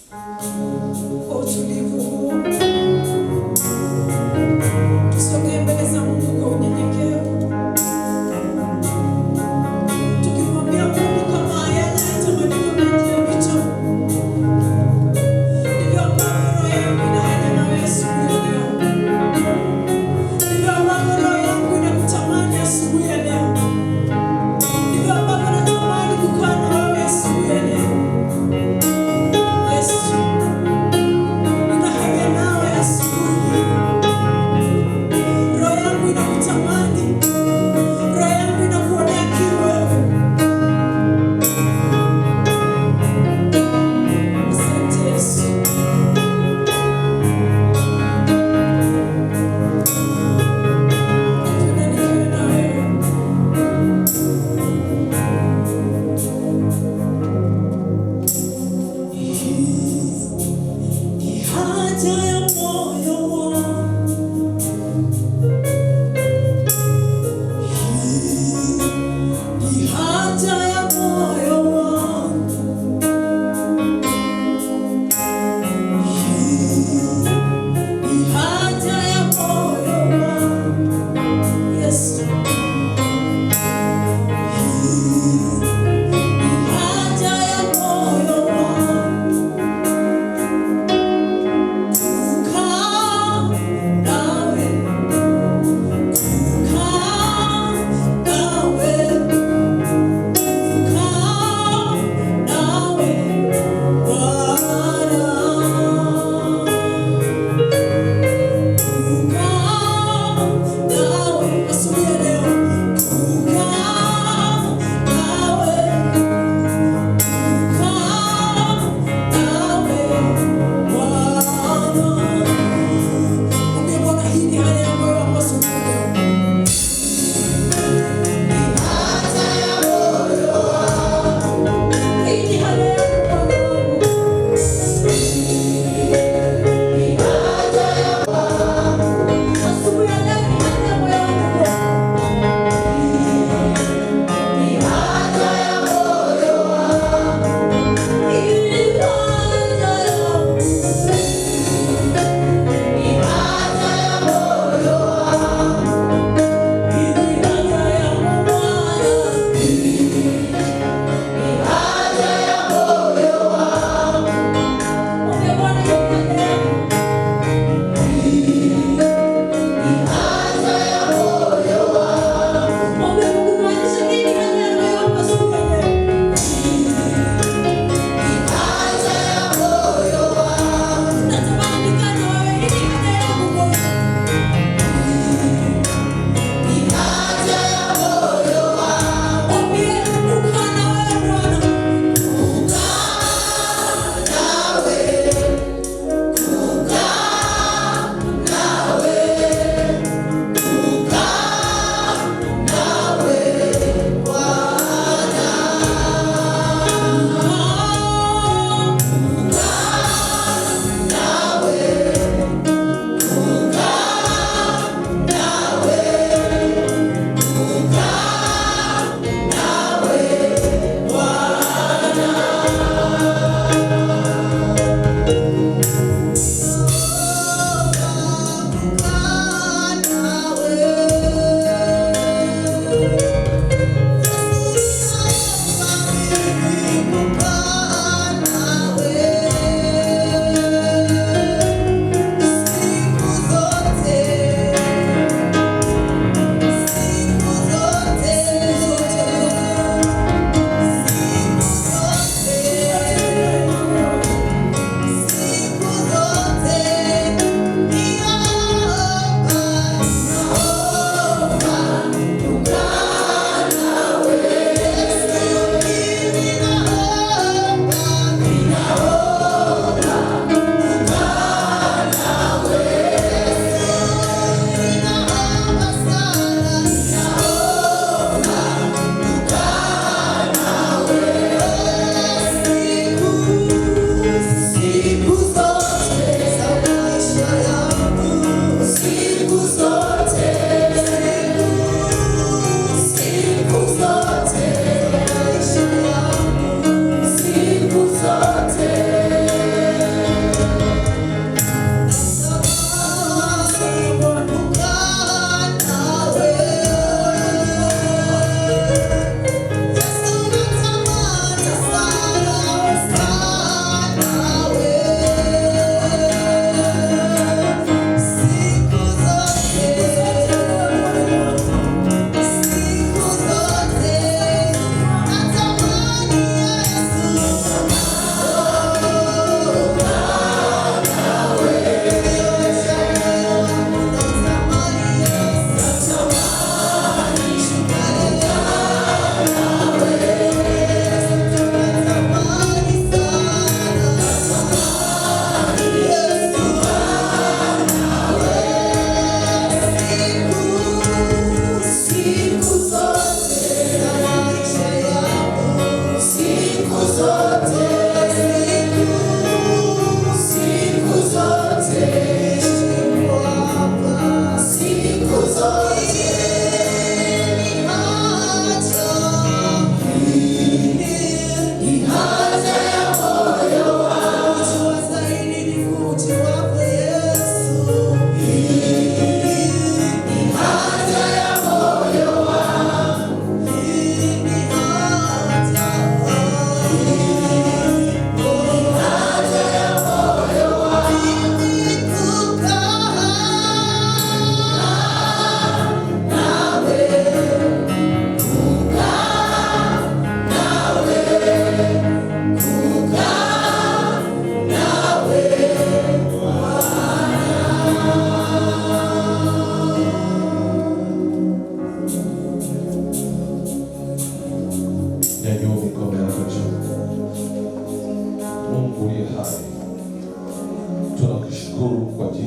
Kwa utulivu huu tusogee mbele za Mungu kwa unyenyekevu, tukimwambia Mungu kama yale yatamanio mengi ya vitu ndivyo ambavyo roho yangu inaenda nawe asubuhi ya leo, ndivyo ambavyo roho yangu inakutamani asubuhi ya leo, ndivyo ambavyo natamani kukaa na wewe asubuhi ya leo. Yesu, nina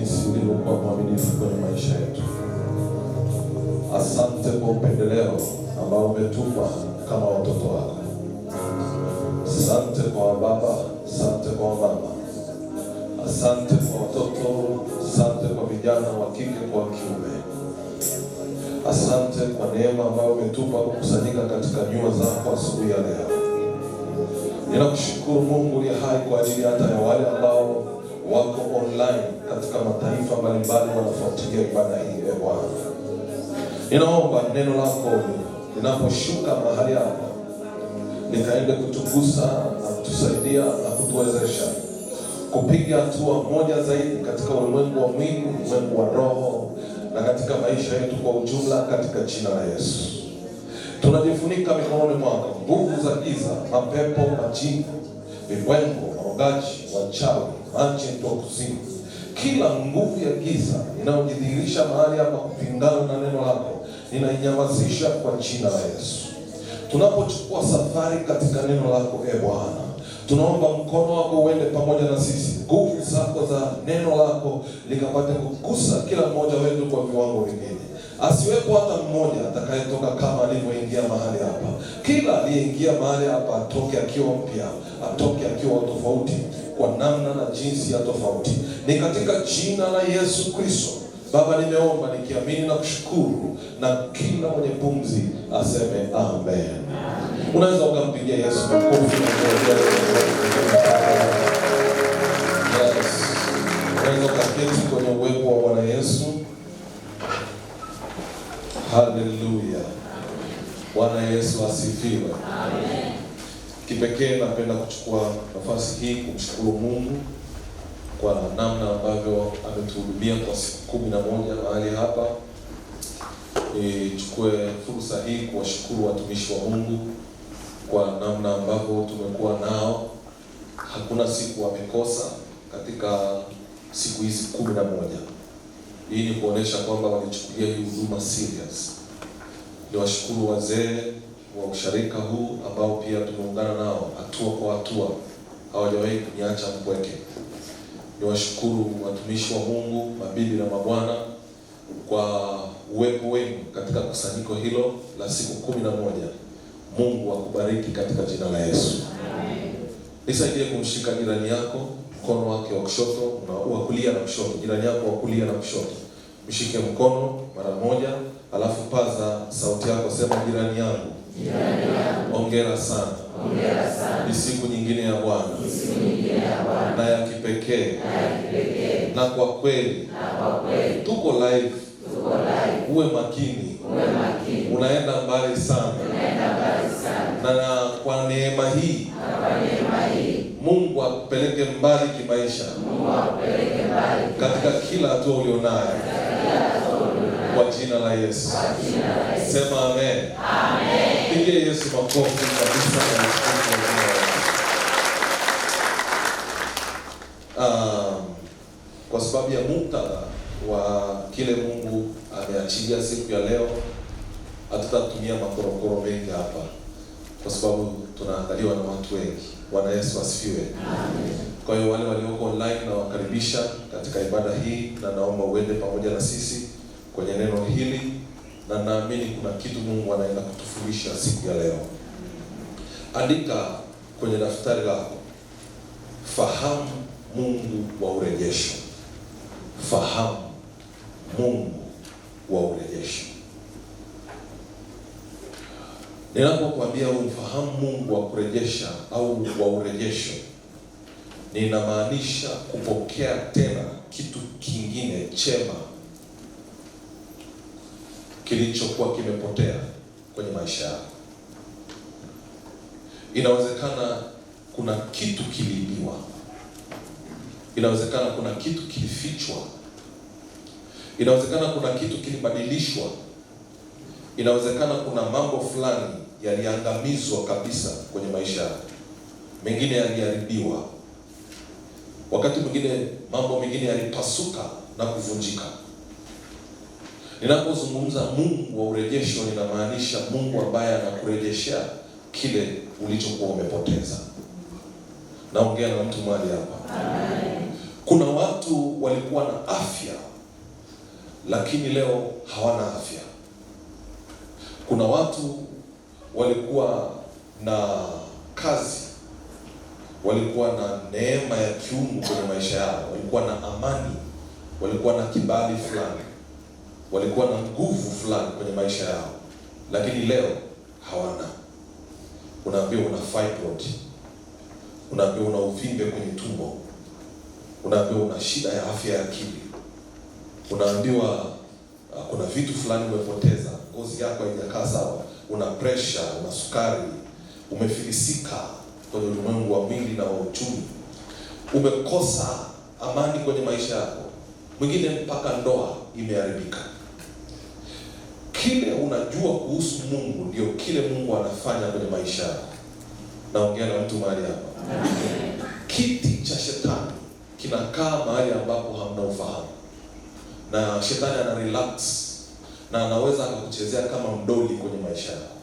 jinsi ulivyokuwa mwaminifu kwenye maisha yetu. Asante kwa upendeleo ambao umetupa kama watoto wako. Asante kwa baba, asante kwa mama, asante kwa watoto, asante kwa vijana wa kike kwa kiume. Asante kwa neema ambayo umetupa kukusanyika katika nyua zako asubuhi ya leo. Ninakushukuru Mungu uliye hai kwa ajili hata ya wale ambao wako online katika mataifa mbalimbali wanafuatilia ibada hii. Bwana, ninaomba neno lako linaposhuka mahali hapa likaende kutugusa na kutusaidia na kutuwezesha kupiga hatua moja zaidi katika ulimwengu wa mwili, ulimwengu wa roho na katika maisha yetu kwa ujumla, katika jina la Yesu. Tunajifunika mikononi mwako nguvu za giza, mapepo, majini, vibwengo, maogaji, wachawi, majini wa kuzimu, kila nguvu ya giza inayojidhihirisha mahali hapa kupingana na neno lako, ninainyamazisha kwa jina la Yesu. Tunapochukua safari katika neno lako, Bwana, tunaomba mkono wako uende pamoja na sisi, nguvu zako za neno lako likapate kugusa kila mmoja wetu kwa viwango vingine. Asiwepo hata mmoja atakayetoka kama alivyoingia mahali hapa. Kila aliyeingia mahali hapa atoke akiwa mpya, atoke akiwa tofauti kwa namna na jinsi ya tofauti. Ni katika jina la Yesu Kristo Baba nimeomba nikiamini na kushukuru, na kila mwenye pumzi aseme amen. Unaweza ukampigia Yesu makofi. Yes. Unaweza ukaketi kwenye uwepo wa Bwana Yesu. Haleluya. Bwana Yesu asifiwe. Amen. Kipekee napenda kuchukua nafasi hii kumshukuru Mungu kwa namna ambavyo ametuhudumia kwa siku 11 mahali hapa. Nichukue fursa hii kuwashukuru watumishi wa Mungu kwa namna ambavyo tumekuwa nao. Hakuna siku wamekosa katika siku hizi 11. Hii ni kuonesha kwamba walichukulia hii huduma serious. Niwashukuru wazee wa usharika huu ambao pia tumeungana nao hatua kwa hatua, hawajawahi kuniacha mpweke. Niwashukuru watumishi wa Mungu, mabibi na mabwana, kwa uwepo wenu katika kusanyiko hilo la siku 11. Mungu akubariki katika jina la Yesu. Amen. Nisaidie kumshika jirani yako mkono wake wa kushoto na wa kulia na kushoto. Jirani yako wa kulia na kushoto, mshike mkono mara moja, alafu paza sauti yako, sema jirani yangu, hongera sana. Hongera sana. Ni siku nyingine ya Bwana. Na ya kipekee. Na kwa kweli. Tuko live. Uwe makini. Unaenda mbali sana. Na kwa neema hii. Mungu akupeleke mbali kimaisha. Katika kila hatua ulionayo. Kwa jina la Yesu. Sema amen. Amen. Pigie Yesu makofi kabisa. Kwa sababu ya muktadha wa kile Mungu ameachilia siku ya leo, hatutatumia makorokoro mengi hapa kwa sababu tunaangaliwa na watu wengi. Bwana Yesu asifiwe. Amen. Kwa hiyo wale walioko online na wakaribisha katika ibada hii, na naomba uende pamoja na sisi kwenye neno hili, na naamini kuna kitu Mungu anaenda kutufundisha siku ya leo. Andika kwenye daftari lako, fahamu Mungu wa urejesho. Fahamu Mungu wa urejesho. Ninapokuambia umfahamu Mungu wa kurejesha au wa urejesho, ninamaanisha kupokea tena kitu kingine chema kilichokuwa kimepotea kwenye maisha yako. Inawezekana kuna kitu kiliibiwa. Inawezekana kuna kitu kilifichwa. Inawezekana kuna kitu kilibadilishwa. Inawezekana kuna mambo fulani yaliangamizwa kabisa kwenye maisha yako. Mengine yaliharibiwa. Wakati mwingine mambo mengine yalipasuka na kuvunjika. Ninapozungumza Mungu wa urejesho, ninamaanisha Mungu ambaye anakurejeshea kile ulichokuwa umepoteza. Naongea na mtu mahali hapa. Amen. Kuna watu walikuwa na afya, lakini leo hawana afya. Kuna watu walikuwa na kazi, walikuwa na neema ya kiungu kwenye maisha yao, walikuwa na amani, walikuwa na kibali fulani, walikuwa na nguvu fulani kwenye maisha yao, lakini leo hawana. Unaambiwa una fibroid, unaambiwa una uvimbe kwenye tumbo, unaambiwa una shida ya afya ya akili, unaambiwa kuna vitu fulani umepoteza, ngozi yako haijakaa sawa, una pressure, una sukari, umefilisika kwenye ulimwengu wa mwili na wa uchumi, umekosa amani kwenye maisha yako, mwingine mpaka ndoa imeharibika. Kile unajua kuhusu Mungu ndio kile Mungu anafanya kwenye maisha yako. Naongea na mtu mahali hapa. Kiti cha shetani kinakaa mahali ambapo hamna ufahamu, na shetani ana relax na anaweza akakuchezea kama mdoli kwenye maisha yako.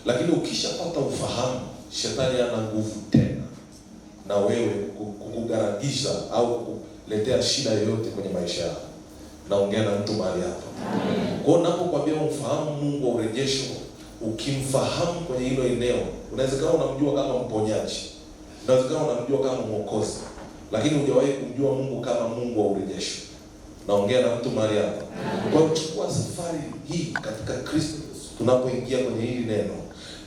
Lakini ukishapata ufahamu, shetani ana nguvu tena na wewe kukugaragisha au kukuletea shida yoyote kwenye maisha yako. Naongea na mtu mahali hapa. Kwa hiyo ninapokuambia umfahamu Mungu wa urejesho, ukimfahamu kwenye hilo eneo, unawezekana unamjua kama mponyaji, unawezekana unamjua kama mwokozi, lakini hujawahi kumjua Mungu kama Mungu wa urejesho. Naongea na mtu mahali hapa. Kwa hiyo chukua safari hii katika Kristo tunapoingia kwenye hili neno,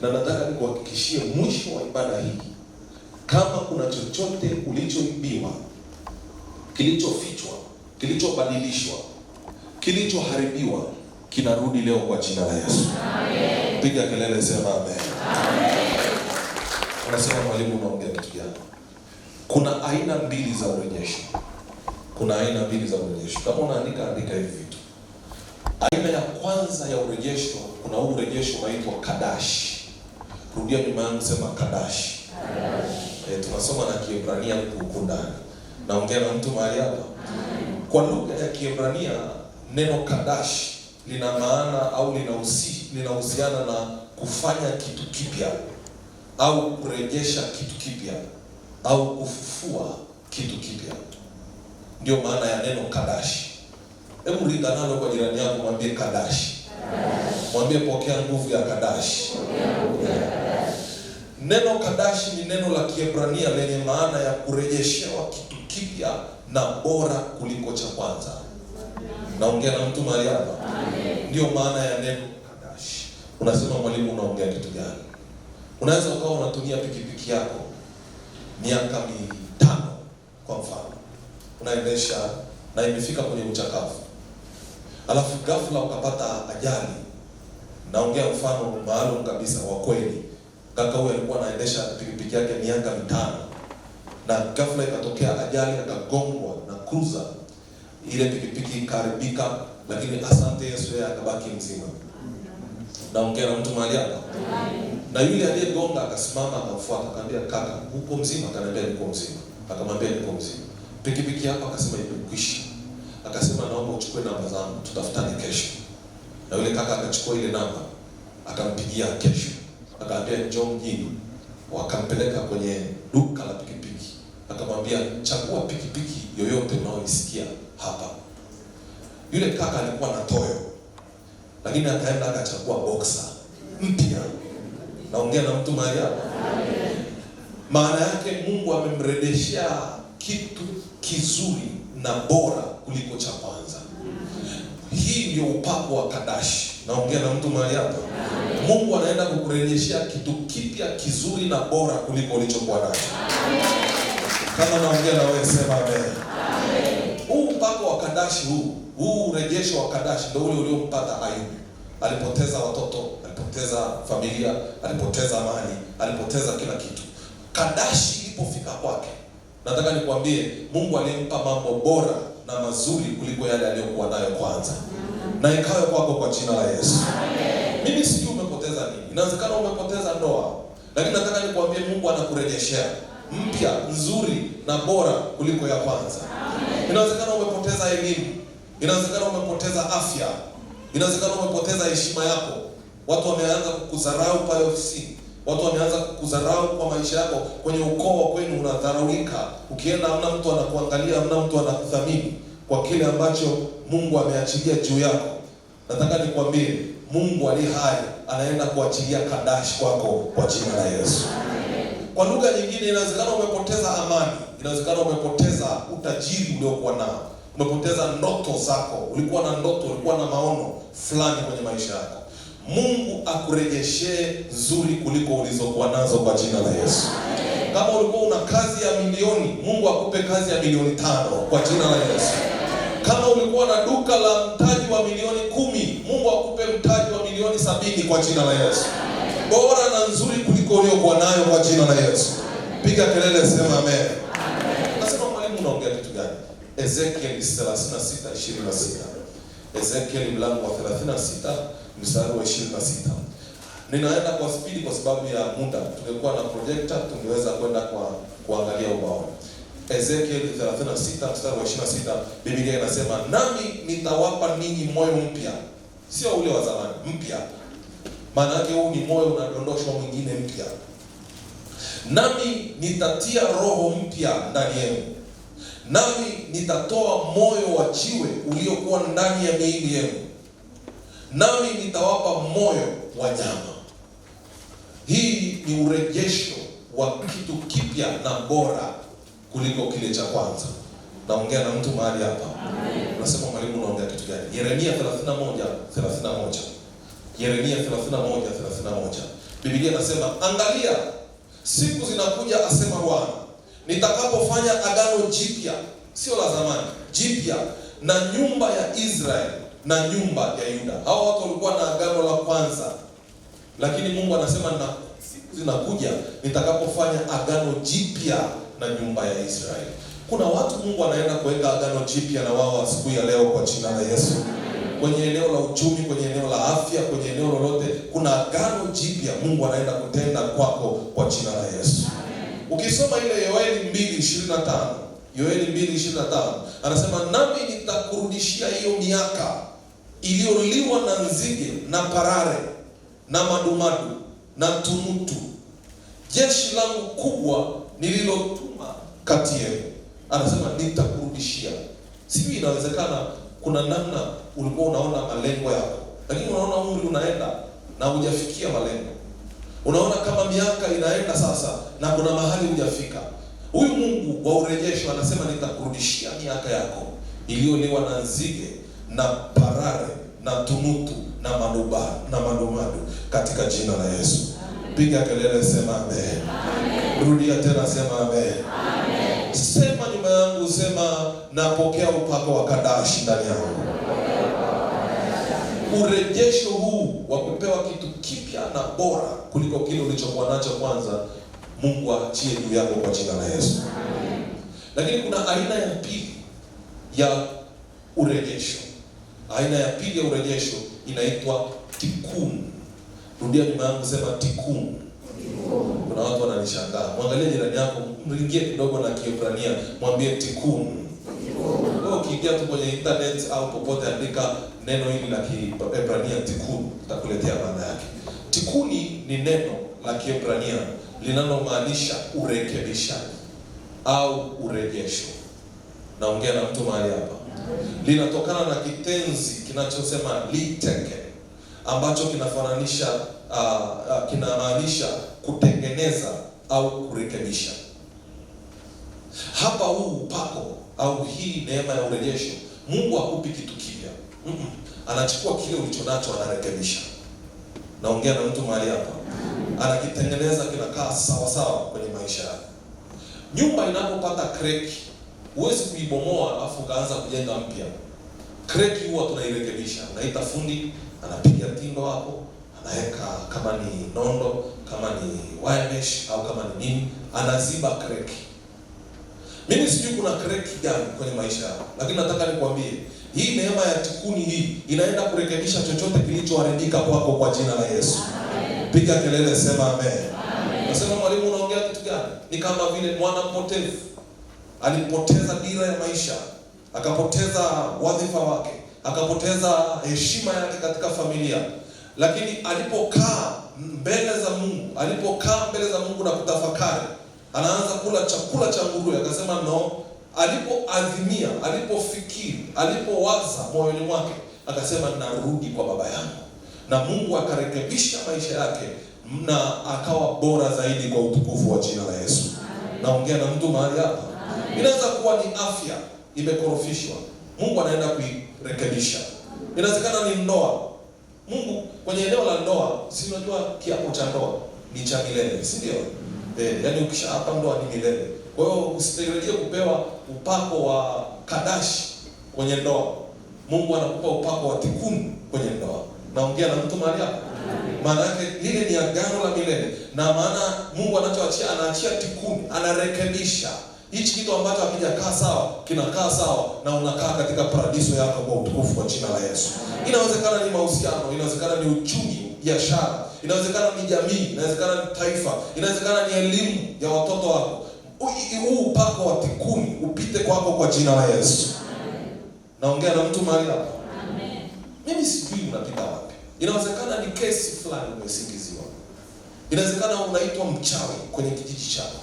na nataka nikuhakikishie mwisho wa ibada hii, kama kuna chochote ulichoibiwa, kilichofichwa, kilichobadilishwa, kilichoharibiwa, kinarudi leo kwa jina la Yesu. Amen. Piga kelele, sema amen. Amen. Unasema mwalimu, unaongea kitu gani? Kuna aina mbili za urejesho. Kuna aina mbili za urejesho. Kama unaandika, andika hivi vitu. Aina ya kwanza ya urejesho, kuna huu urejesho unaitwa kadash. Rudia nyuma yangu, sema kadash. Tunasoma na Kiebrania huko ndani. Naongea na mtu mahali hapa. Kwa lugha ya Kiebrania, neno kadash lina maana au linahusiana na kufanya kitu kipya au kurejesha kitu kipya au kufufua kitu kipya. Ndio maana ya neno kadash. Hebu ringa nalo kwa jirani yako, mwambie kadash. Mwambie pokea nguvu ya kadash. Neno kadash ni neno la Kiebrania lenye maana ya kurejeshewa kitu kipya na bora kuliko cha kwanza. Naongea na mtu mahali hapa. Ndio maana ya neno kadash. Unasema mwalimu, unaongea kitu gani? Unaweza ukawa unatumia pikipiki yako miaka 5 kwa mfano, unaendesha na imefika kwenye uchakavu, alafu ghafla ukapata ajali. Naongea mfano maalum kabisa wa kweli. Kaka huyu alikuwa anaendesha pikipiki yake miaka 5 na ghafla ikatokea ajali, akagongwa na cruiser. Ile pikipiki ikaribika, lakini asante Yesu, yeye akabaki mzima. Naongea na mtu mahali hapa. Na yule aliyegonga akasimama, akamfuata, akamwambia, kaka, uko mzima? Akaniambia niko mzima. Akamwambia niko mzima. Pikipiki yako? Akasema imekwisha. Akasema naomba uchukue namba zangu, tutafutane kesho. Na yule kaka akachukua ile namba, akampigia kesho. Akamwambia njoo mjini. Wakampeleka kwenye duka la pikipiki. Akamwambia chagua pikipiki yoyote unaoisikia hapa. Yule kaka alikuwa na Toyo, lakini akaenda akachagua Boxer mpya. Naongea na mtu mahali hapa. Maana yake Mungu amemrejeshea kitu kizuri na bora kuliko cha kwanza. Hii ndio upako wa kadash. Naongea na mtu mahali hapa. Mungu anaenda kukurejeshea kitu kipya kizuri na bora kuliko ulichokuwa nacho. Kama naongea na wewe, sema amen. Huu upako wa kadashi, huu urejesho wa kadashi ndio ule uliompata Ayubu. Alipoteza watoto, alipoteza familia, alipoteza mali, alipoteza kila kitu. Kadashi ilipofika kwake, nataka nikwambie Mungu alimpa mambo bora na mazuri kuliko yale aliyokuwa nayo kwanza. Na ikawe kwako kwa jina la Yesu. Mimi sijui umepoteza nini. Inawezekana umepoteza ndoa, lakini nataka nikwambie Mungu anakurejeshea mpya, nzuri na bora kuliko ya kwanza. Inawezekana umepoteza elimu, inawezekana umepoteza afya, inawezekana umepoteza heshima yako. Watu wameanza kukudharau pale ofisini, watu wameanza kukudharau kwa maisha yako, kwenye ukoo wa kwenu unadharaulika. Ukienda hamna mtu anakuangalia, hamna mtu anakuthamini. kwa kile ambacho Mungu ameachilia juu yako. Nataka nikwambie, Mungu aliye hai anaenda kuachilia Kadash kwako kwa jina la Yesu. Kwa lugha nyingine, inawezekana umepoteza amani, inawezekana umepoteza utajiri uliokuwa nao, umepoteza ndoto zako. Ulikuwa na ndoto, ulikuwa na maono fulani kwenye maisha yako. Mungu akurejeshe nzuri kuliko ulizokuwa nazo kwa jina la Yesu. Kama ulikuwa una kazi ya milioni, Mungu akupe kazi ya milioni 5 kwa jina la Yesu. Kama ulikuwa na duka la mtaji wa milioni 10, Mungu akupe mtaji wa milioni 70 kwa jina la Yesu. Bora na nzuri kuliko uliokuwa nayo kwa jina la Yesu. Piga kelele, sema amen. Nasema mwalimu, unaongea kitu gani? Ezekiel 36:26. Ezekiel mlango wa 36 mstari wa 26. Ninaenda kwa spidi kwa sababu ya muda. Tungekuwa na projector tungeweza kwenda kuangalia ubao. Ezekiel 36 mstari wa 26, Biblia inasema, nami nitawapa ninyi moyo mpya. Sio ule wa zamani, mpya. Maana yake huu ni moyo unadondoshwa mwingine mpya. Nami nitatia roho mpya ndani yenu. Nami nitatoa moyo wa jiwe uliokuwa ndani ya miili yenu. Nami nitawapa moyo wa nyama. Hii ni urejesho wa kitu kipya na bora kuliko kile cha kwanza. Naongea na mtu mahali hapa. Unasema mwalimu, unaongea kitu gani? Yeremia 31:31. Yeremia 31:31. Biblia inasema, angalia, siku zinakuja, asema Bwana, nitakapofanya agano jipya, sio la zamani, jipya, na nyumba ya Israeli na nyumba ya Yuda. Hao watu walikuwa na agano la kwanza, lakini Mungu anasema, na siku zinakuja nitakapofanya agano jipya na nyumba ya Israeli. Kuna watu Mungu anaenda kuweka agano jipya na wao asubuhi ya leo kwa jina la Yesu. Kwenye eneo la uchumi, kwenye eneo la afya, kwenye eneo lolote, kuna agano jipya Mungu anaenda kutenda kwako kwa jina la Yesu. Ukisoma ile Yoeli 2:25, Yoeli 2:25, anasema, nami nitakurudishia hiyo miaka iliyoliwa na nzige na parare na madumadu na tunutu, jeshi langu kubwa nililotuma kati yenu. Anasema nitakurudishia. Sijui inawezekana kuna namna ulikuwa unaona malengo yako, lakini unaona umri unaenda na hujafikia malengo. Unaona kama miaka inaenda sasa na kuna mahali hujafika. Huyu Mungu wa urejesho anasema nitakurudishia miaka yako iliyoliwa na nzige na parare na tunutu na madumadu katika jina la Yesu. Piga kelele, sema amen. Rudia tena, sema amen. Sema nyuma yangu, sema napokea upako wa Kadash ndani yangu. Urejesho huu wa kupewa kitu kipya na bora kuliko kile ulichokuwa nacho kwanza, Mungu aachie juu yako kwa jina la Yesu. Lakini kuna aina ya pili ya urejesho. Aina ya pili ya urejesho inaitwa tikkun. Rudia nyuma yangu, sema tikkun. Kuna watu wananishangaa. Mwangalie jirani yako, mlingie kidogo na Kiebrania, mwambie tikkun. Wewe ukiingia tu kwenye internet au popote, andika neno hili la Kiebrania tikkun, itakuletea maana yake. Tikkuni ni neno la Kiebrania linalomaanisha urekebishaji au urejesho. Naongea na mtu mahali hapa. Linatokana na kitenzi kinachosema liteke, ambacho kinamaanisha kutengeneza au kurekebisha. Hapa huu upako au hii neema ya urejesho, Mungu hakupi kitu kipya. Anachukua kile ulichonacho, anarekebisha. Naongea na mtu mahali hapa. Anakitengeneza kinakaa sawa sawa kwenye maisha yako. Nyumba inapopata kreki, huwezi kuibomoa alafu kaanza kujenga mpya. Kreki huwa tunairekebisha. Unaita fundi, anapiga tindo hapo, anaweka kama ni nondo, kama ni wire mesh au kama ni nini, anaziba kreki. Mimi sijui kuna kreki gani kwenye maisha yako, lakini nataka nikwambie, hii neema ya tikkuni hii inaenda kurekebisha chochote kilichoharibika kwako kwa jina la Yesu. Piga kelele, sema amen. Nasema mwalimu, unaongea kitu gani? Ni kama vile mwana mpotevu alipoteza dira ya maisha, akapoteza wadhifa wake, akapoteza heshima yake katika familia. Lakini alipokaa mbele za Mungu na kutafakari, anaanza kula chakula cha nguruwe, akasema no, alipoadhimia, alipofikiri, alipowaza moyoni mwake, akasema narudi kwa baba yangu, na Mungu akarekebisha maisha yake na akawa bora zaidi kwa utukufu wa jina la Yesu. Naongea na mtu mahali hapa. Inaweza kuwa ni afya imekorofishwa, Mungu anaenda kuirekebisha. Inawezekana ni ndoa. Mungu kwenye eneo la ndoa, si unajua kiapo cha ndoa ni cha milele, si ndio? Yaani ukishaapa ndoa ni milele. Kwa hiyo usitegemee kupewa upako wa kadashi kwenye ndoa. Mungu anakupa upako wa tikuni kwenye ndoa. Naongea na mtu mahali hapa. Maana yake lile ni agano la milele. Na maana Mungu anachoachia, anaachia tikuni, anarekebisha. Hichi kitu ambacho hakijakaa sawa, kinakaa sawa na unakaa katika paradiso yako kwa utukufu wa jina la Yesu. Inawezekana ni mahusiano, inawezekana ni uchumi, biashara, inawezekana ni jamii, inawezekana ni taifa, inawezekana ni elimu ya watoto wako. Huu upako wa tikuni upite kwako kwa jina la Yesu. Naongea na mtu mahali hapa. Amen. Mimi sijui unapita wapi. Inawezekana ni kesi fulani umesingiziwa. Inawezekana unaitwa mchawi kwenye kijiji chako.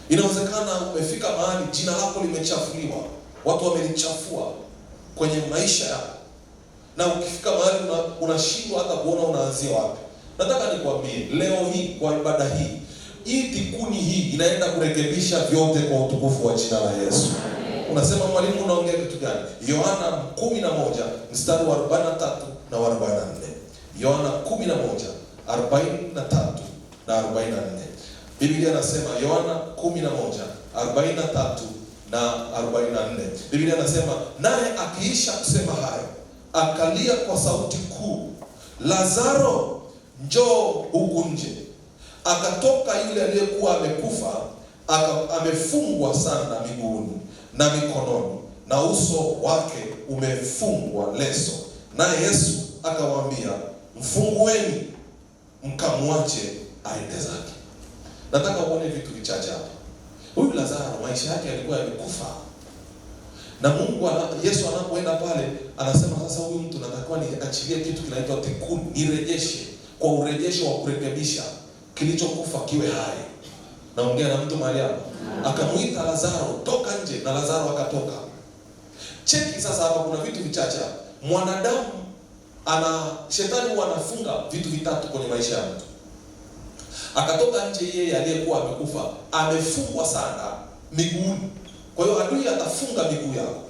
Inawezekana umefika mahali jina lako limechafuliwa. Watu wamelichafua kwenye maisha yako. Na ukifika mahali unashindwa hata kuona unaanzia wapi. Nataka nikwambie leo hii kwa ibada hii, hii tikuni hii inaenda kurekebisha vyote kwa utukufu wa jina la Yesu. Unasema mwalimu unaongea kitu gani? Yohana 11 mstari wa 43 na 44. Yohana 11:43 na 44. Biblia inasema Yohana 11:43 na 44. Biblia inasema naye akiisha kusema hayo, akalia kwa sauti kuu, Lazaro, njoo huku nje. Akatoka yule aliyekuwa amekufa, amefungwa sanda miguuni na mikononi, na uso wake umefungwa leso. Naye Yesu akawaambia, mfungueni mkamwache aende zake. Nataka uone vitu vichache hapa. Huyu Lazaro maisha yake yalikuwa yamekufa. Na Mungu Yesu anapoenda pale anasema sasa huyu mtu natakiwa niachilie kitu kinaitwa tikuni, nirejeshe kwa urejesho wa kurekebisha kilichokufa kiwe hai. Naongea na mtu mahali hapa. Akamuita Lazaro, toka nje, na Lazaro akatoka. Cheki sasa hapa kuna vitu vichache hapa. Mwanadamu shetani wanafunga vitu vitatu kwenye maisha ya mtu. Akatoka nje yeye aliyekuwa amekufa, amefungwa sana miguuni. Kwa hiyo adui atafunga miguu yako.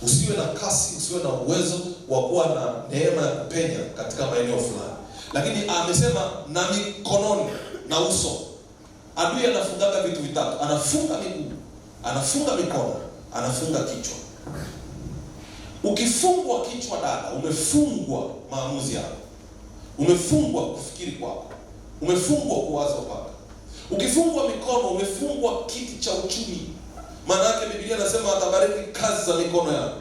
Usiwe na kasi, usiwe na uwezo wa kuwa na neema ya kupenya katika maeneo fulani. Lakini amesema na mikononi na uso. Adui anafunga vitu vitatu. Anafunga miguu, anafunga mikono, anafunga kichwa. Ukifungwa kichwa dada, umefungwa maamuzi yako. Umefungwa kufikiri kwako. Umefungwa kuwaza kwako. Ukifungwa mikono, umefungwa kiti cha uchumi. Maana yake Biblia inasema atabariki kazi za mikono yako.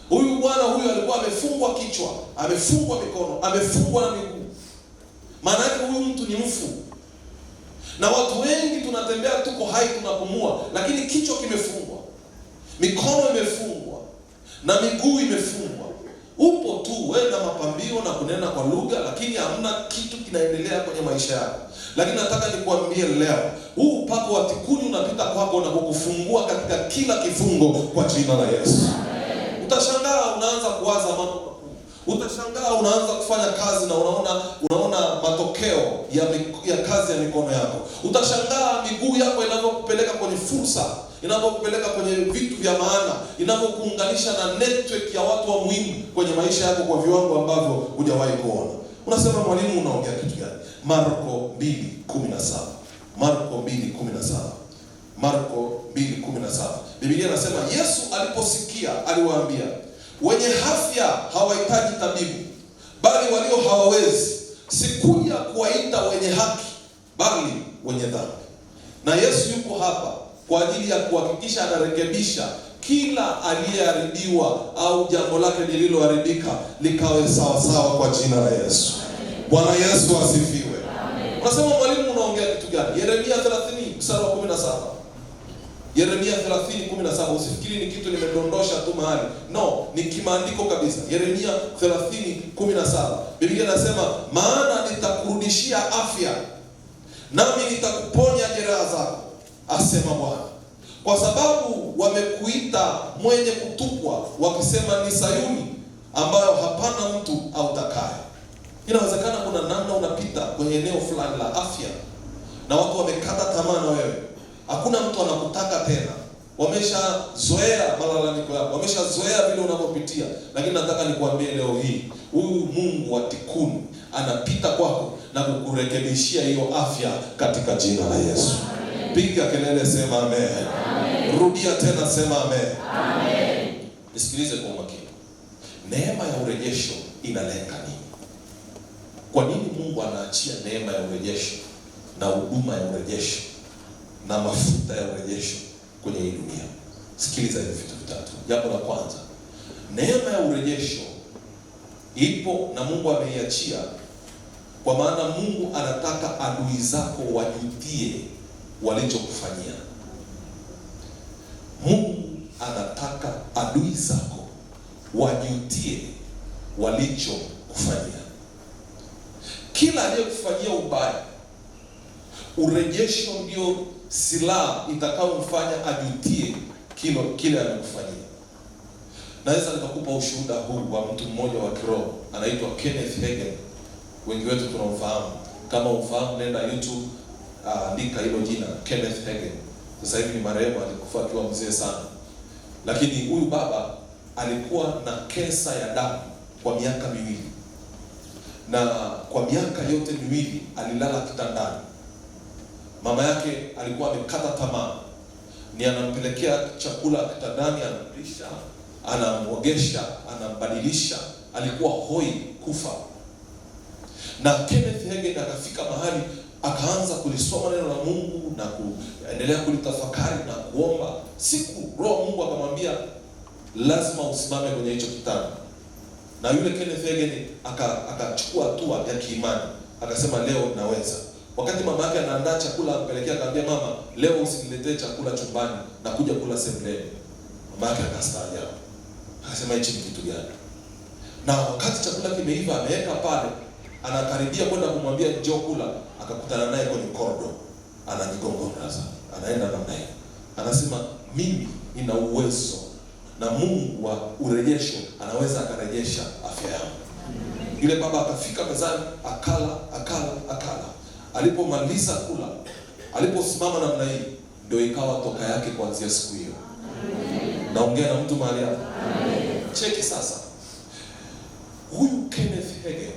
Huyu bwana huyu alikuwa amefungwa kichwa, amefungwa mikono, amefungwa na miguu. Maana yake huyu mtu ni mfu. Na watu wengi tunatembea tuko hai tunapumua, lakini kichwa kimefungwa. Mikono imefungwa na miguu imefungwa. Upo tu wewe na mapambio na kunena kwa lugha, lakini hamna kitu kinaendelea kwenye maisha yako. Lakini nataka nikuambie leo, huu upako wa tikuni unapita kwako na kukufungua katika kila kifungo kwa jina la Yesu. Utashangaa unaanza kuwaza mambo makuu. Utashangaa unaanza kufanya kazi na unaona matokeo ya kazi ya mikono yako. Utashangaa miguu yako inavyokupeleka kwenye fursa, inavyokupeleka kwenye vitu vya maana, inavyokuunganisha na network ya watu wa muhimu kwenye maisha yako kwa viwango ambavyo hujawahi kuona. Unasema mwalimu unaongea kitu gani? Marko 2:17. Marko 2:17. Marko 2:17. Biblia inasema Yesu aliposikia aliwaambia, wenye afya hawahitaji tabibu, bali walio hawawezi. Sikuja kuwaita wenye haki, bali wenye dhambi. Na Yesu yuko hapa kwa ajili ya kuhakikisha anarekebisha kila aliyeharibiwa au jambo lake lililoharibika likawe sawa sawa kwa jina la Yesu. Bwana Yesu asifiwe. Amen. Unasema mwalimu unaongea kitu gani? Yeremia 30 mstari wa 17. Yeremia 30:17. Usifikiri ni kitu nimedondosha tu mahali. No, ni kimaandiko kabisa. Yeremia 30:17. Biblia inasema, maana nitakurudishia afya, nami nitakuponya jeraha zako, asema Bwana. kwa sababu wamekuita mwenye kutupwa, wakisema ni Sayuni ambayo hapana mtu autakaye. Inawezekana kuna namna unapita kwenye eneo fulani la afya na watu wamekata tamaa na wewe. Hakuna mtu anakutaka tena. Wameshazoea malalamiko yako, wameshazoea vile unavyopitia. Lakini nataka nikuambie leo hii, huyu Mungu wa tikuni anapita kwako na kukurekebishia hiyo afya katika jina la Yesu. Piga kelele, sema amen. Amen. Rudia tena, sema amen. Amen. Nisikilize kwa makini. Neema ya urejesho inalenga nini? Kwa nini Mungu anaachia neema ya urejesho na huduma ya urejesho na mafuta ya urejesho kwenye hii dunia? Sikiliza hivi vitu vitatu. Jambo la kwanza, neema ya urejesho ipo na Mungu ameiachia kwa maana Mungu anataka adui zako wajutie walichokufanyia. Mungu anataka adui zako wajutie walichokufanyia. Kila aliyekufanyia ubaya, urejesho ndio silaha itakayomfanya ajutie kile alikufanyia. Naweza nikakupa ushuhuda huu wa mtu mmoja wa kiroho, anaitwa Kenneth Hagin. Wengi wetu tunamfahamu. Kama ufahamu, nenda YouTube, andika hilo jina, Kenneth Hagin. Sasa hivi ni marehemu, alikufa akiwa mzee sana. Lakini huyu baba alikuwa na kensa ya damu kwa miaka miwili. Na kwa miaka yote miwili alilala kitandani. Mama yake alikuwa amekata tamaa. Ni anampelekea chakula kitandani, anamlisha, anamwogesha, anambadilisha. Alikuwa hoi kufa. Na Kenneth Hagin akafika mahali akaanza kulisoma neno la Mungu na kuendelea kulitafakari na kuomba. Siku Roho Mungu akamwambia lazima usimame kwenye hicho kitanda. Na yule Kenneth Hagin akachukua hatua ya kiimani. Akasema leo naweza. Wakati mama yake anaandaa chakula ampelekea, akamwambia mama, leo usiniletee chakula chumbani na kuja kula sebuleni. Mama yake akastaajabu. Akasema hichi ni kitu gani? Na wakati chakula kimeiva ameweka pale, anakaribia kwenda kumwambia njoo kula, akakutana naye kwenye corridor. Anajigongoza. Anaenda namna hiyo. Anasema mimi nina uwezo na Mungu wa urejesho anaweza akarejesha afya yangu. Yule baba akafika mezani, akala. Alipomaliza kula, aliposimama namna hii, ndio ikawa toka yake kuanzia siku hiyo. Naongea na mtu mahali hapa. Cheki sasa. Huyu Kenneth Hagin,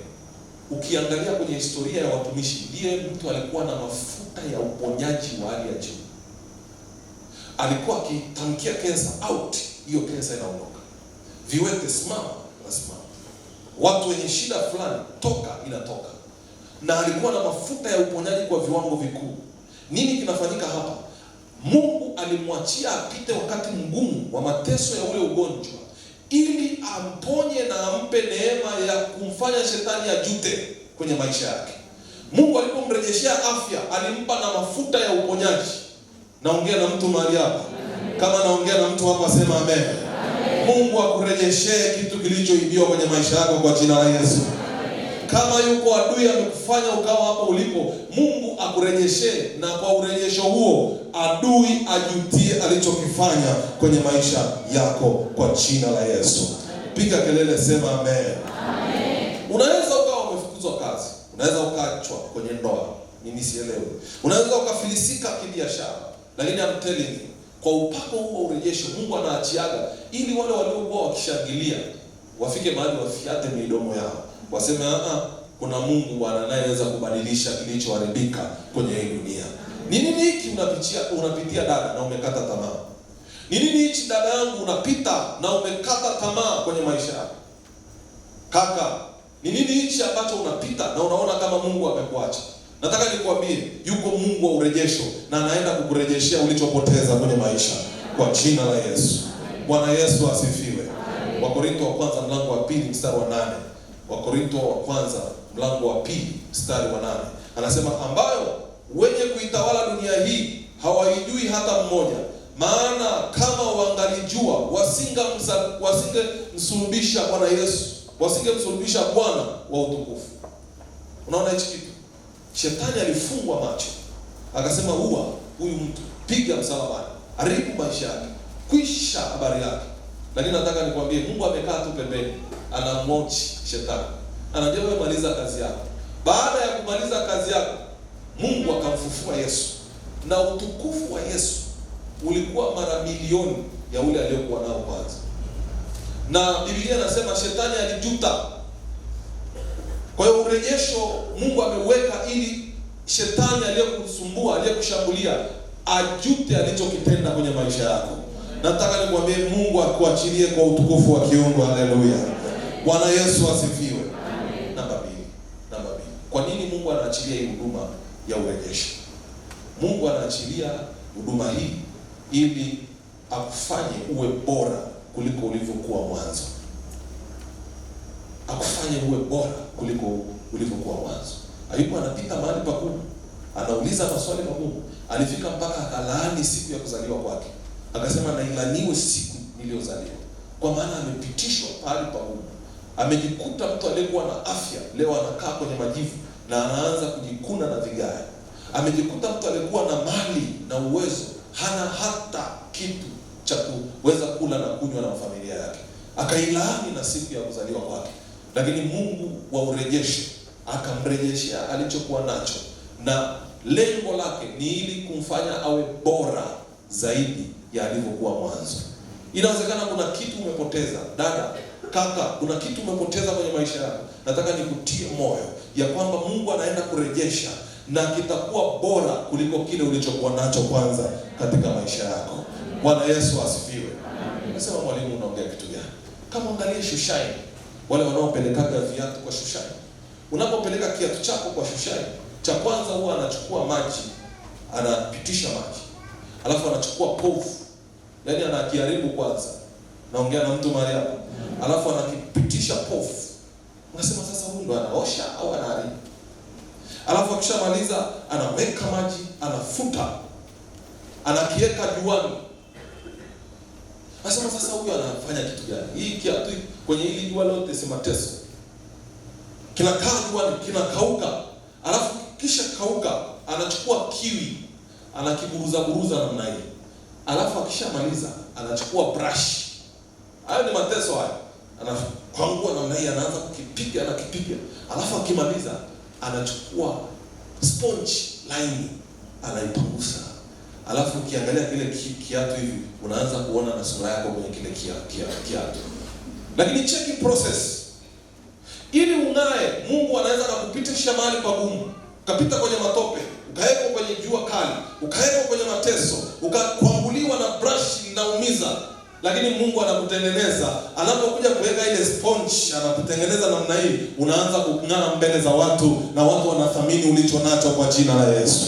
ukiangalia kwenye historia ya watumishi, ndiye mtu alikuwa na mafuta ya uponyaji wa hali ya juu. Alikuwa akitamkia kensa out, hiyo kensa inaondoka. Viwete simama, nasimama. Watu wenye shida fulani toka, inatoka. Na alikuwa na mafuta ya uponyaji kwa viwango vikuu. Nini kinafanyika hapa? Mungu alimwachia apite wakati mgumu wa mateso ya ule ugonjwa ili amponye na ampe neema ya kumfanya shetani ajute kwenye maisha yake. Mungu alipomrejeshea afya, alimpa na mafuta ya uponyaji. Naongea na mtu mahali hapa. Kama naongea na mtu hapa, sema amen. Mungu akurejeshee kitu kilichoibiwa kwenye maisha yako kwa jina la Yesu. Kama yuko adui amekufanya ukawa hapo ulipo, Mungu akurejeshee, na kwa urejesho huo adui ajutie alichokifanya kwenye maisha yako kwa jina la Yesu. Piga kelele, sema amen. Amen. Unaweza ukawa umefukuzwa kazi, unaweza ukaachwa kwenye ndoa, mimi sielewi. Unaweza ukafilisika kibiashara, lakini I'm telling you, kwa upako huo urejesho Mungu anaachiaga ili wale waliokuwa wakishangilia wafike mahali wafiate midomo yao. Waseme kuna Mungu Bwana anayeweza kubadilisha kilichoharibika kwenye hii dunia. Ni nini hiki unapitia dada na umekata tamaa? Ni nini hichi dada yangu unapita na umekata tamaa kwenye maisha yako? Kaka, ni nini hichi ambacho unapita na unaona kama Mungu amekuacha? Nataka nikwambie, yuko Mungu wa urejesho na anaenda kukurejeshea ulichopoteza kwenye maisha kwa jina la Yesu. Bwana Yesu asifiwe. Wakorintho wa kwanza mlango wa 2 mstari wa 8. Wakorintho wa kwanza mlango wa 2 mstari wa 8. Anasema ambayo wenye kuitawala dunia hii hawaijui hata mmoja. Maana kama wangalijua wasingemsulubisha Bwana Yesu, wasingemsulubisha Bwana wa utukufu. Unaona hichi kitu? Shetani alifungwa macho. Akasema huyu mtu piga msalabani. haribu maisha yake, kwisha habari yake. Lakini nataka nikwambie, Mungu amekaa tu pembeni, anamwochi shetani. Anajua wewe maliza kazi yako. Baada ya kumaliza kazi yako, Mungu akamfufua Yesu. Na utukufu wa Yesu ulikuwa mara milioni ya ule aliyokuwa nao kwanza. Na Biblia inasema shetani alijuta. Kwa hiyo urejesho Mungu ameweka ili shetani aliyekusumbua, aliyekushambulia ajute alichokitenda kwenye maisha yako. Nataka nikwambie, Mungu akuachilie kwa utukufu wa kiungu. Haleluya. Bwana Yesu asifiwe. Amen. Namba mbili. Kwa nini Mungu anaachilia hii huduma ya urejesho? Mungu anaachilia huduma hii ili akufanye uwe bora kuliko ulivyokuwa mwanzo. Akufanye uwe bora kuliko ulivyokuwa mwanzo. Ayubu anapita mahali pagumu, anauliza maswali magumu. Alifika mpaka akalaani siku ya kuzaliwa kwake. Akasema, na ilaniwe siku niliyozaliwa, kwa maana amepitishwa pahali pagumu. Amejikuta mtu aliyekuwa na afya leo anakaa kwenye majivu na anaanza kujikuna na vigae. Amejikuta mtu aliyekuwa na mali na uwezo hana hata kitu cha kuweza kula na kunywa na familia yake. Akailaani na siku ya kuzaliwa kwake. Lakini Mungu wa urejesho akamrejeshea alichokuwa nacho, na lengo lake ni ili kumfanya awe bora zaidi ya alivyokuwa mwanzo. Inawezekana kuna kitu umepoteza, dada, kaka, kuna kitu umepoteza kwenye maisha yako. Nataka nikutie moyo ya kwamba Mungu anaenda kurejesha na kitakuwa bora kuliko kile ulichokuwa nacho kwanza katika maisha yako. Bwana Yesu asifiwe. Nasema, mwalimu, unaongea kitu gani? Kama angalia Shushai, wale wanaopelekaga viatu kwa Shushai. Unapopeleka kiatu chako kwa Shushai, cha kwanza huwa anachukua maji, anapitisha maji. Alafu anachukua povu. Yaani anakiharibu kwanza. Naongea na mtu mahali hapo. Alafu anakipitisha povu. Unasema sasa huyu ndo anaosha au anaharibu? Alafu akishamaliza anaweka maji, anafuta. Anakiweka juani. Nasema sasa huyu anafanya kitu gani? Hii kiatu kwenye hili jua lote si mateso. Kinakaa juani, kinakauka. Alafu kisha kauka, anachukua kiwi, anakiburuza namna hii. Alafu akishamaliza anachukua brush. Hayo ni mateso hayo. Anakwangua namna hii, anaanza kukipiga, anakipiga. Alafu akimaliza anachukua sponge laini, anaipangusa. Alafu ukiangalia kile kiatu hivi, unaanza kuona na sura yako kwenye kile kiatu. Lakini cheki process. Ili ung'ae, Mungu anaweza kukupitisha mahali pagumu. Ukapita kwenye matope, ukawekwa kwenye jua kali, ukawekwa kwenye mateso, ukakwanguliwa na brush inaumiza. Lakini Mungu anakutengeneza, anapokuja kuweka ile sponge, anakutengeneza namna hii, unaanza kung'aa mbele za watu na watu wanathamini ulicho nacho kwa jina la Yesu.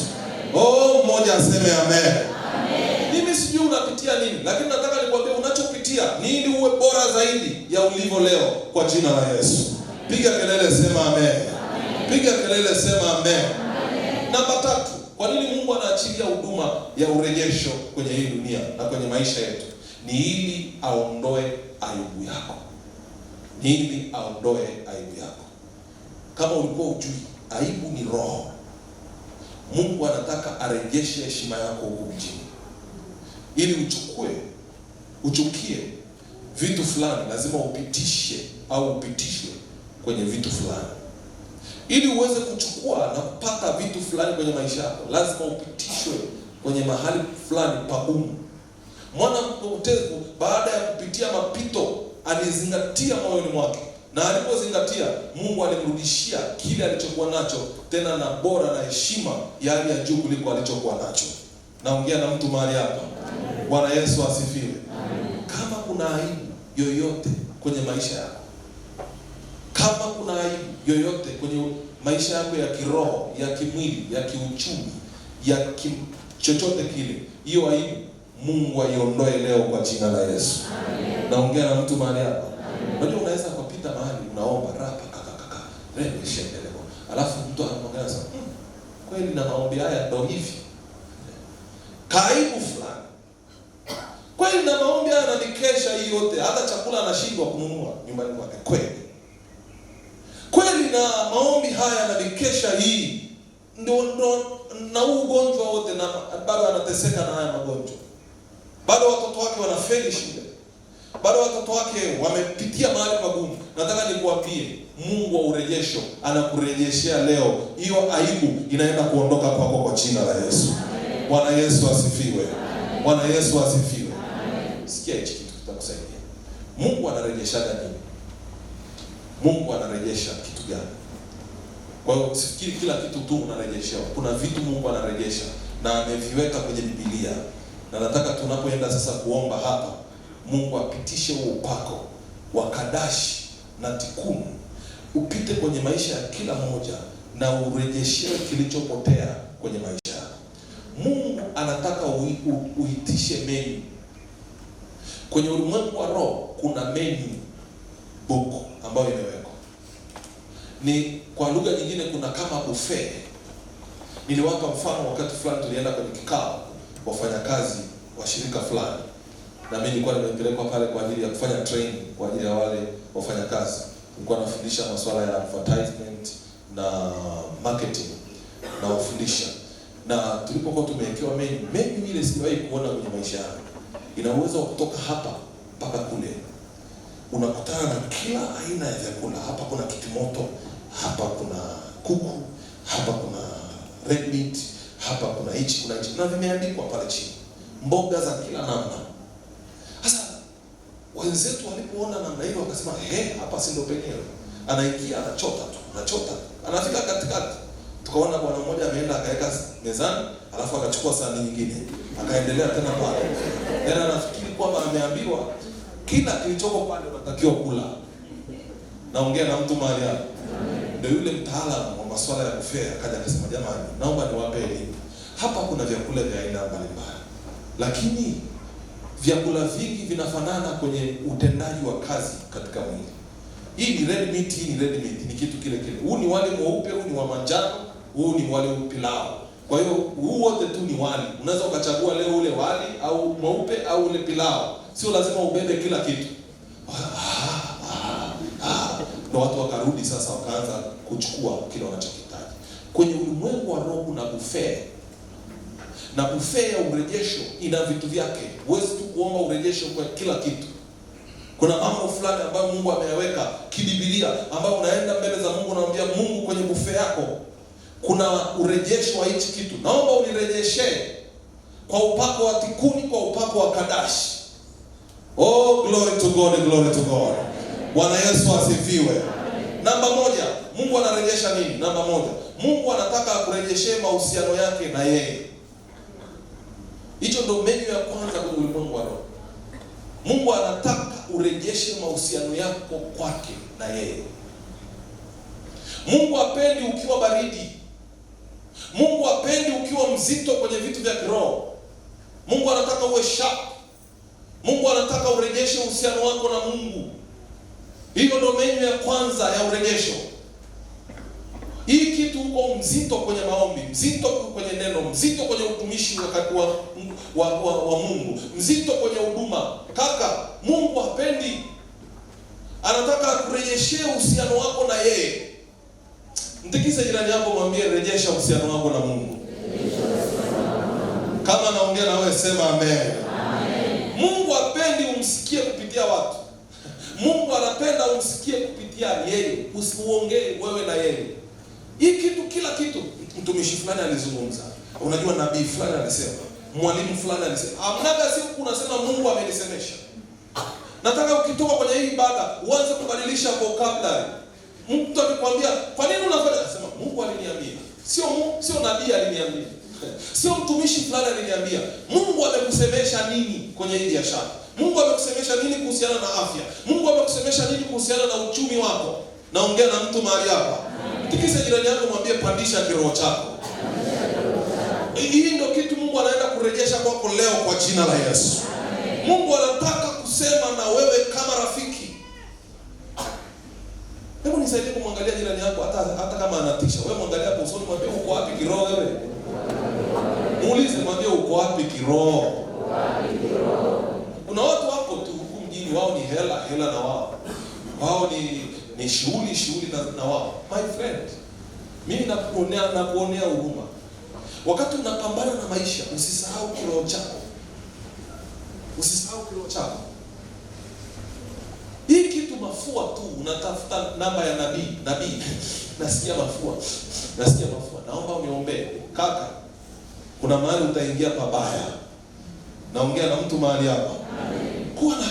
Oh, mmoja aseme amen. Amen. Mimi sijui unapitia nini, lakini nataka nikwambie unachopitia ni ili uwe bora zaidi ya ulivyo leo kwa jina la Yesu. Piga kelele, sema amen. Amen. Piga kelele, sema amen. Amen. Namba 3, kwa nini Mungu anaachilia huduma ya urejesho kwenye hii dunia na kwenye maisha yetu? Ni ili aondoe aibu yako. Ni ili aondoe aibu yako. Kama ulikuwa ujui, aibu ni roho. Mungu anataka arejeshe heshima yako huku mjini. Ili uchukie vitu fulani, lazima upitishe au upitishwe kwenye vitu fulani. Ili uweze kuchukua na kupata vitu fulani kwenye maisha yako, lazima upitishwe kwenye mahali fulani pagumu. Mwana mpotevu baada ya kupitia mapito alizingatia moyoni mwake, na alipozingatia Mungu alimrudishia kile alichokuwa nacho, tena na bora na heshima ya hali ya juu kuliko alichokuwa nacho. Naongea na mtu mahali hapa. Bwana Yesu asifiwe. Kama kuna aibu yoyote kwenye maisha yako, kama kuna aibu yoyote kwenye maisha yako ya kiroho, ya kimwili, ya kiuchumi, ya chochote kile, hiyo aibu Mungu aiondoe leo kwa jina la Yesu. Amen. Naongea na mtu mahali hapa. Unajua unaweza kupita mahali unaomba rapa kaka rebe shendeleko. Alafu mtu anaongea sana. Kweli na maombi haya ndio hivi. Kaibu fulani. Kweli na maombi haya ananikesha hii yote, hata chakula anashindwa kununua nyumbani kwake. Kweli na maombi haya ananikesha hii. Ndio na ugonjwa wote na bado anateseka na haya magonjwa. bado watoto wake wanafeli shule, bado watoto wake wamepitia mahali magumu. Nataka nikuambie, Mungu wa urejesho anakurejeshea leo. Hiyo aibu inaenda kuondoka kwako kwa jina la Yesu. Bwana Yesu asifiwe. Bwana Yesu asifiwe. Sikia hichi kitu kitakusaidia. Mungu anarejesha nini? Mungu anarejesha kitu gani? Kwa hiyo usifikiri kila kitu tu unarejeshewa. Kuna vitu Mungu anarejesha na ameviweka kwenye Biblia. Na nataka tunapoenda sasa kuomba hapa, Mungu apitishe huo upako wa Kadashi na Tikunu upite kwenye maisha ya kila mmoja na urejeshewe kilichopotea kwenye maisha yako. Mungu anataka uitishe menu. Kwenye ulimwengu wa roho kuna menu book ambayo imewekwa. Ni kwa lugha nyingine kuna kama buffet. Niliwapa mfano wakati fulani tulienda kwenye kikao wafanyakazi wa shirika fulani. Na mimi nilikuwa nimepelekwa pale kwa ajili ya kufanya training kwa ajili ya wale wafanyakazi. Nilikuwa nafundisha masuala ya advertisement na marketing na wafundisha. Na tulipokuwa tumewekewa menu ile sijawahi kuona kwenye maisha yangu. Ina uwezo wa kutoka hapa mpaka kule. Unakutana na kila aina ya vyakula. Hapa kuna kitimoto, hapa kuna kuku, hapa kuna red meat, hapa kuna hichi, kuna hichi. Na vimeandikwa pale chini. Mboga za kila namna. Sasa wenzetu walipoona namna hiyo wakasema, hapa si ndo penyewe. Anaingia anachota tu, anachota. Anafika katikati. Tukaona bwana mmoja ameenda akaweka mezani, alafu akachukua sahani nyingine. Akaendelea tena pale. Tena anafikiri kwamba ameambiwa kila kilichoko pale unatakiwa kula. Naongea na mtu mahali hapo. Ndio yule mtaalamu wa masuala ya buffet akaja akasema, jamani, naomba niwape elimu. Hapa kuna vyakula vya aina mbalimbali. Lakini vyakula vingi vinafanana kwenye utendaji wa kazi katika mwili. Hii ni red meat, hii ni red meat, ni kitu kile kile. Huu ni wali mweupe, huu ni wa manjano, huu ni wali pilau. Kwa hiyo huu wote tu ni wali. Unaweza ukachagua leo ule wali au mweupe au ule pilau. Sio lazima ubebe kila kitu. Na watu wakarudi sasa wakaanza kuchukua kile wanachokitaji. Kwenye ulimwengu wa roho kuna buffet. Na buffet ya urejesho ina vitu vyake. Huwezi tu kuomba urejesho kwa kila kitu. Kuna mambo fulani ambayo Mungu ameyaweka kibibilia ambayo unaenda mbele za Mungu unamwambia Mungu, kwenye buffet yako kuna urejesho wa hichi kitu. Naomba unirejeshe kwa upako wa Tikuni, kwa upako wa Kadashi. Oh, glory to God, glory to God. Bwana Yesu asifiwe. Namba moja, Mungu anarejesha nini? Namba moja, Mungu anataka akurejeshe mahusiano yake na yeye. Hicho ndio menu ya kwanza kwenye ulimwengu wa roho. Mungu anataka urejeshe mahusiano yako kwake na yeye. Mungu hapendi ukiwa baridi. Mungu hapendi ukiwa mzito kwenye vitu vya kiroho. Mungu anataka uwe sharp. Mungu anataka urejeshe uhusiano wako na Mungu. Hiyo ndio menu ya kwanza ya urejesho. Hii kitu uko mzito kwenye maombi, mzito kwenye neno, mzito kwenye utumishi wa Mungu, mzito kwenye huduma. Kaka, Mungu hapendi. Anataka kurejeshea uhusiano wako na yeye. Mtikise jirani yako mwambie, rejesha uhusiano wako na Mungu. Kama naongea na wewe sema amen. Mungu hapendi umsikie kupitia watu. Mungu anapenda umsikie kupitia yeye. Usiongee wewe na yeye. Hii kitu, kila kitu. Mtumishi fulani alizungumza. Unajua nabii fulani alisema. Mwalimu fulani alisema. Amnaga siku unasema Mungu amenisemesha. Nataka ukitoka kwenye hii ibada uanze kubadilisha vocabulary. Mtu akikwambia, "Kwa nini unafanya?" Sema, "Mungu aliniambia." Sio nabii aliniambia. Sio mtumishi fulani aliniambia. Mungu amekusemesha nini kwenye hii biashara? Mungu amekusemesha nini kuhusiana na afya? Mungu amekusemesha nini kuhusiana na uchumi wako? Naongea na mtu mahali hapa. Tikisa jirani yako mwambie, pandisha kiroho chako. Hii ndio kitu Mungu anaenda kurejesha kwako leo kwa jina la Yesu. Mungu anataka kusema na wewe kama rafiki. Hebu nisaidie kumwangalia jirani yako hata kama anatisha. Wewe mwangalia hapo usoni mwambie, uko wapi kiroho wewe? Muulize mwambie, uko wapi kiroho? Kuna watu hapo tu huku mjini, wao ni hela na wao. Wao ni shughuli na wao. My friend, mimi nakuonea huruma. Wakati unapambana na maisha, usisahau kiroho chako. Usisahau kiroho chako. Hii kitu mafua tu, unatafuta namba ya nabii. Nasikia mafua. Naomba uniombee. Kaka, kuna mahali utaingia pabaya. Naongea na mtu mahali hapa. Kuwa na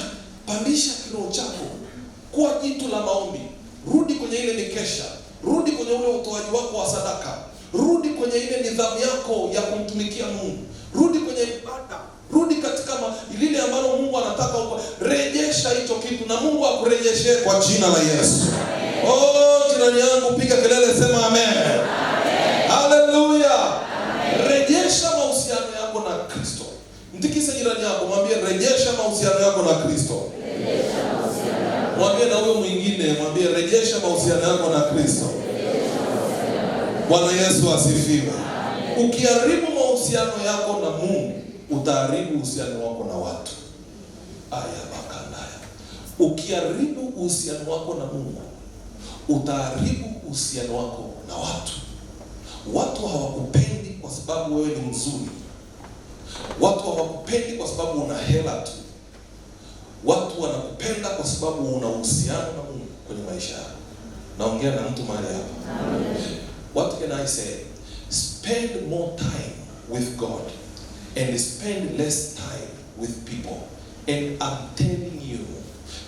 pandisha kiroho chako. Kuwa jitu la maombi. Rudi kwenye ile mikesha. Rudi kwenye ule utoaji wako wa sadaka. Rudi kwenye ile nidhamu yako ya kumtumikia Mungu. Rudi kwenye ibada. Rudi katika lile ambalo Mungu anataka huko. Rejesha hicho kitu na Mungu akurejeshe kwa jina la Yesu. Oh, jirani yangu piga kelele, sema amen. Haleluya. Rejesha mahusiano yako na Kristo. Mtikise jirani yako, mwambie rejesha mahusiano yako na Kristo. Mwambie na huyo mwingine, mwambie rejesha mahusiano yako na Kristo. Bwana Yesu asifiwe. Ukiharibu mahusiano yako na Mungu, utaharibu uhusiano wako na watu. Aya bakandaya. Ukiharibu uhusiano wako na Mungu, utaharibu uhusiano wako na watu. Watu hawakupendi kwa sababu wewe ni mzuri. Watu hawakupendi kwa sababu una hela tu. Watu wanakupenda kwa sababu una uhusiano na Mungu kwenye maisha yako. Naongea na mtu mahali hapa. What can I say? Spend more time with God and spend less time with people. And I'm telling you,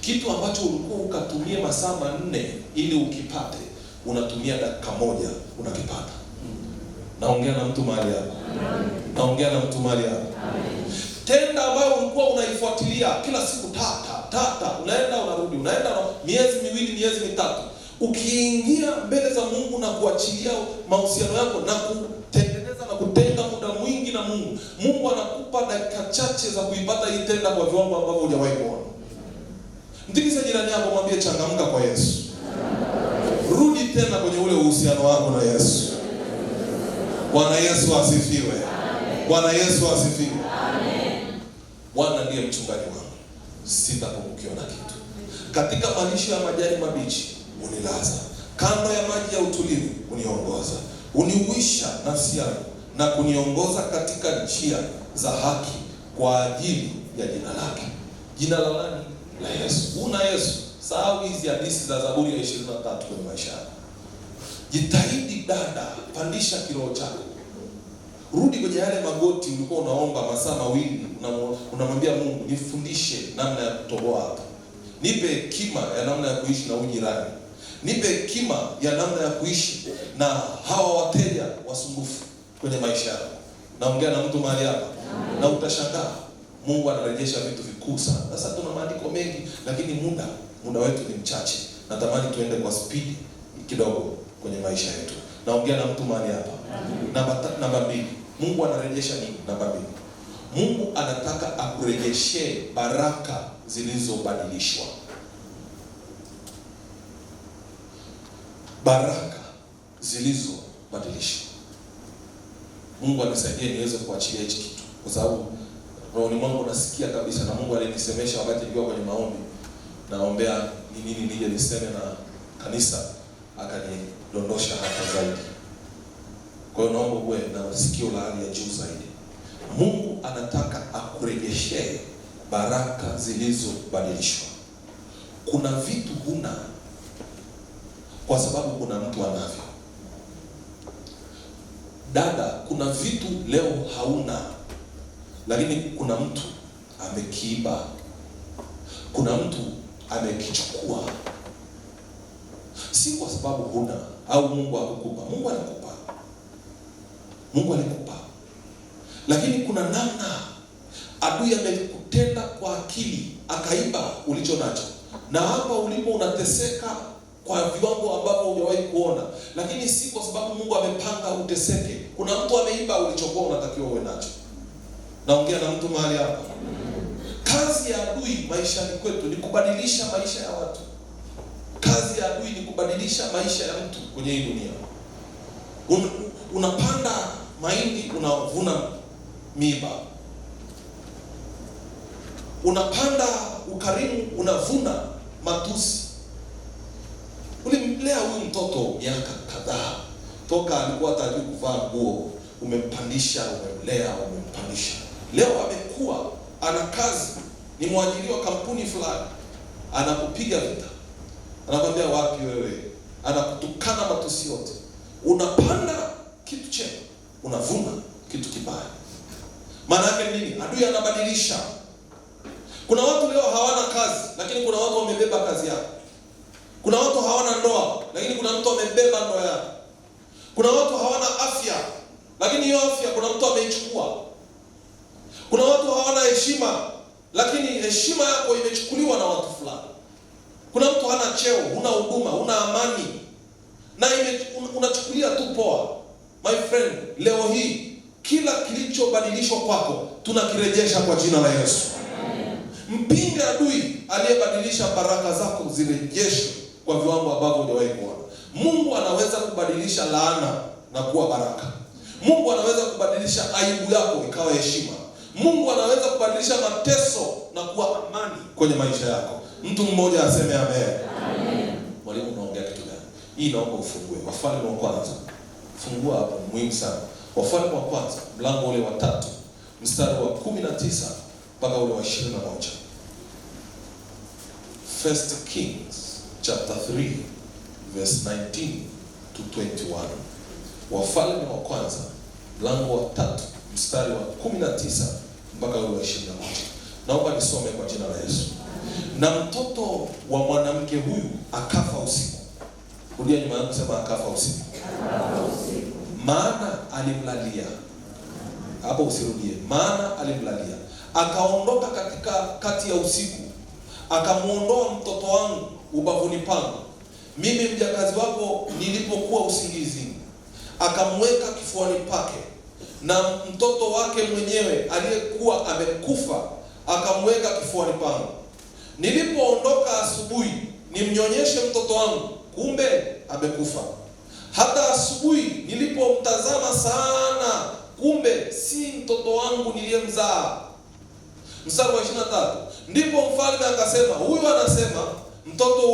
kitu ambacho ulikuwa ukatumia masaa 4 ili ukipate, unatumia dakika 1 unakipata. Naongea na mtu mahali hapa. Naongea na mtu mahali hapa. Tenda ambayo ulikuwa unaifuatilia kila siku tata, unaenda unarudi, unaenda miezi 2, miezi 3. Ukiingia mbele za Mungu na kuachilia mahusiano yako na kutengeneza na kutenga muda mwingi na Mungu, Mungu anakupa dakika chache za kuipata hii tenda kwa viwango ambavyo hujawahi kuona. Mtikise jirani yako, mwambie changamka kwa Yesu. Rudi tena kwenye ule uhusiano wako na Yesu. Bwana Yesu asifiwe. Bwana Yesu asifiwe. Bwana ndiye mchungaji wangu, sitapungukiwa na kitu. Katika malisho ya majani mabichi unilaza, kando ya maji ya utulivu uniongoza. Uniuisha nafsi yangu na kuniongoza katika njia za haki kwa ajili ya jina lake. Jina la nani? La Yesu. Una Yesu. Sahau hizi hadithi za Zaburi ya 23 kwenye maisha yako. Jitahidi dada, pandisha kiroho chako. Rudi kwenye yale magoti ulikuwa unaomba masaa 2, unamwambia Mungu, nifundishe namna ya kutoboa hapa. Nipe hekima ya namna ya kuishi na ujirani. Nipe hekima ya namna ya kuishi na hawa wateja wasumbufu kwenye maisha yako. Naongea na mtu mahali hapa. Na utashangaa Mungu anarejesha vitu vikuu sana. Sasa tuna maandiko mengi lakini muda wetu ni mchache. Natamani tuende kwa speed kidogo kwenye maisha yetu. Naongea na mtu mahali hapa. Namba 2. Mungu anarejesha nini? Namba 2. Mungu anataka akurejeshe baraka zilizobadilishwa. Baraka zilizobadilishwa. Mungu anisaidie niweze kuachilia hichi kitu, kwa sababu roho mwangu nasikia kabisa, na Mungu alinisemesha wakati nilikuwa kwenye maombi, naombea ni nini nije niseme na kanisa, akanidondosha hata zaidi. Kwa hiyo naomba uwe na sikio la hali ya juu zaidi. Mungu anataka akurejeshe baraka zilizobadilishwa. Kuna vitu huna kwa sababu kuna mtu anavyo. Dada, kuna vitu leo hauna, lakini kuna mtu amekiiba. Kuna mtu amekichukua. Si kwa sababu huna au Mungu hakukupa. Mungu alikupa. Mungu alikupa. Lakini kuna namna adui amekutenda kwa akili, akaiba ulicho nacho. Na hapa ulipo unateseka kwa viwango ambavyo hujawahi kuona. Lakini si kwa sababu Mungu amepanga uteseke. Kuna mtu ameiba ulichokuwa unatakiwa uwe nacho. Naongea na mtu mahali hapa. Kazi ya adui maishani kwetu ni kubadilisha maisha ya watu. Kazi ya adui ni kubadilisha maisha ya mtu kwenye hii dunia. Unapanda mahindi, unavuna miiba. Unapanda ukarimu, unavuna matusi. Ulimlea huyu mtoto miaka kadhaa, toka alikuwa hataki kuvaa nguo, umempandisha, umemlea, umempandisha. Leo amekuwa ana kazi, ni mwajiri wa kampuni fulani, anakupiga vita, anakwambia wapi wewe, anakutukana matusi yote. Unapanda kitu chema, unavuna kitu kibaya. Maana yake nini? Adui anabadilisha. Kuna watu leo hawana kazi, lakini kuna watu wamebeba kazi yao. Kuna watu hawana ndoa, lakini kuna mtu amebeba ndoa yake. Kuna watu hawana afya, lakini hiyo afya kuna mtu ameichukua. Kuna watu hawana heshima, lakini heshima yako imechukuliwa na watu fulani. Kuna mtu hana cheo, huna huduma, huna amani, na unachukulia tu poa. My friend, leo hii kila kilichobadilishwa kwako tunakirejesha kwa jina la Yesu. Mpinge adui aliyebadilisha baraka zako zirejeshwe kwa viwango ambavyo hujawahi kuona. Mungu anaweza kubadilisha laana na kuwa baraka. Mungu anaweza kubadilisha aibu yako ikawa heshima. Mungu anaweza kubadilisha mateso na kuwa amani kwenye maisha yako. Mtu mmoja aseme amen. Amen. Mwalimu, unaongea kitu gani? Hii naomba ufungue Wafalme wa kwanza. Fungua hapo, muhimu sana. Wafalme wa kwanza, mlango ule wa 3, mstari wa 19 mpaka ule wa 21. First Kings chapter 3 verse 19 to 21. Wafalme wa kwanza, mlango wa 3, mstari wa 19 mpaka ule wa 21. Naomba nisome kwa jina la Yesu. Na mtoto wa mwanamke huyu akafa usiku. Rudia nyuma yangu, sema akafa usiku. Maana alimlalia. Hapo usirudie. Maana alimlalia. Akaondoka katika kati ya usiku, akamuondoa mtoto wangu ubavuni pangu, mimi mjakazi wako nilipokuwa usingizini, akamweka kifuani pake, na mtoto wake mwenyewe aliyekuwa amekufa akamweka kifuani pangu. Nilipoondoka asubuhi nimnyonyeshe mtoto wangu, kumbe amekufa. Hata asubuhi nilipomtazama sana, kumbe si mtoto wangu niliyemzaa. Mstari wa 23. Ndipo mfalme akasema, huyu anasema mtoto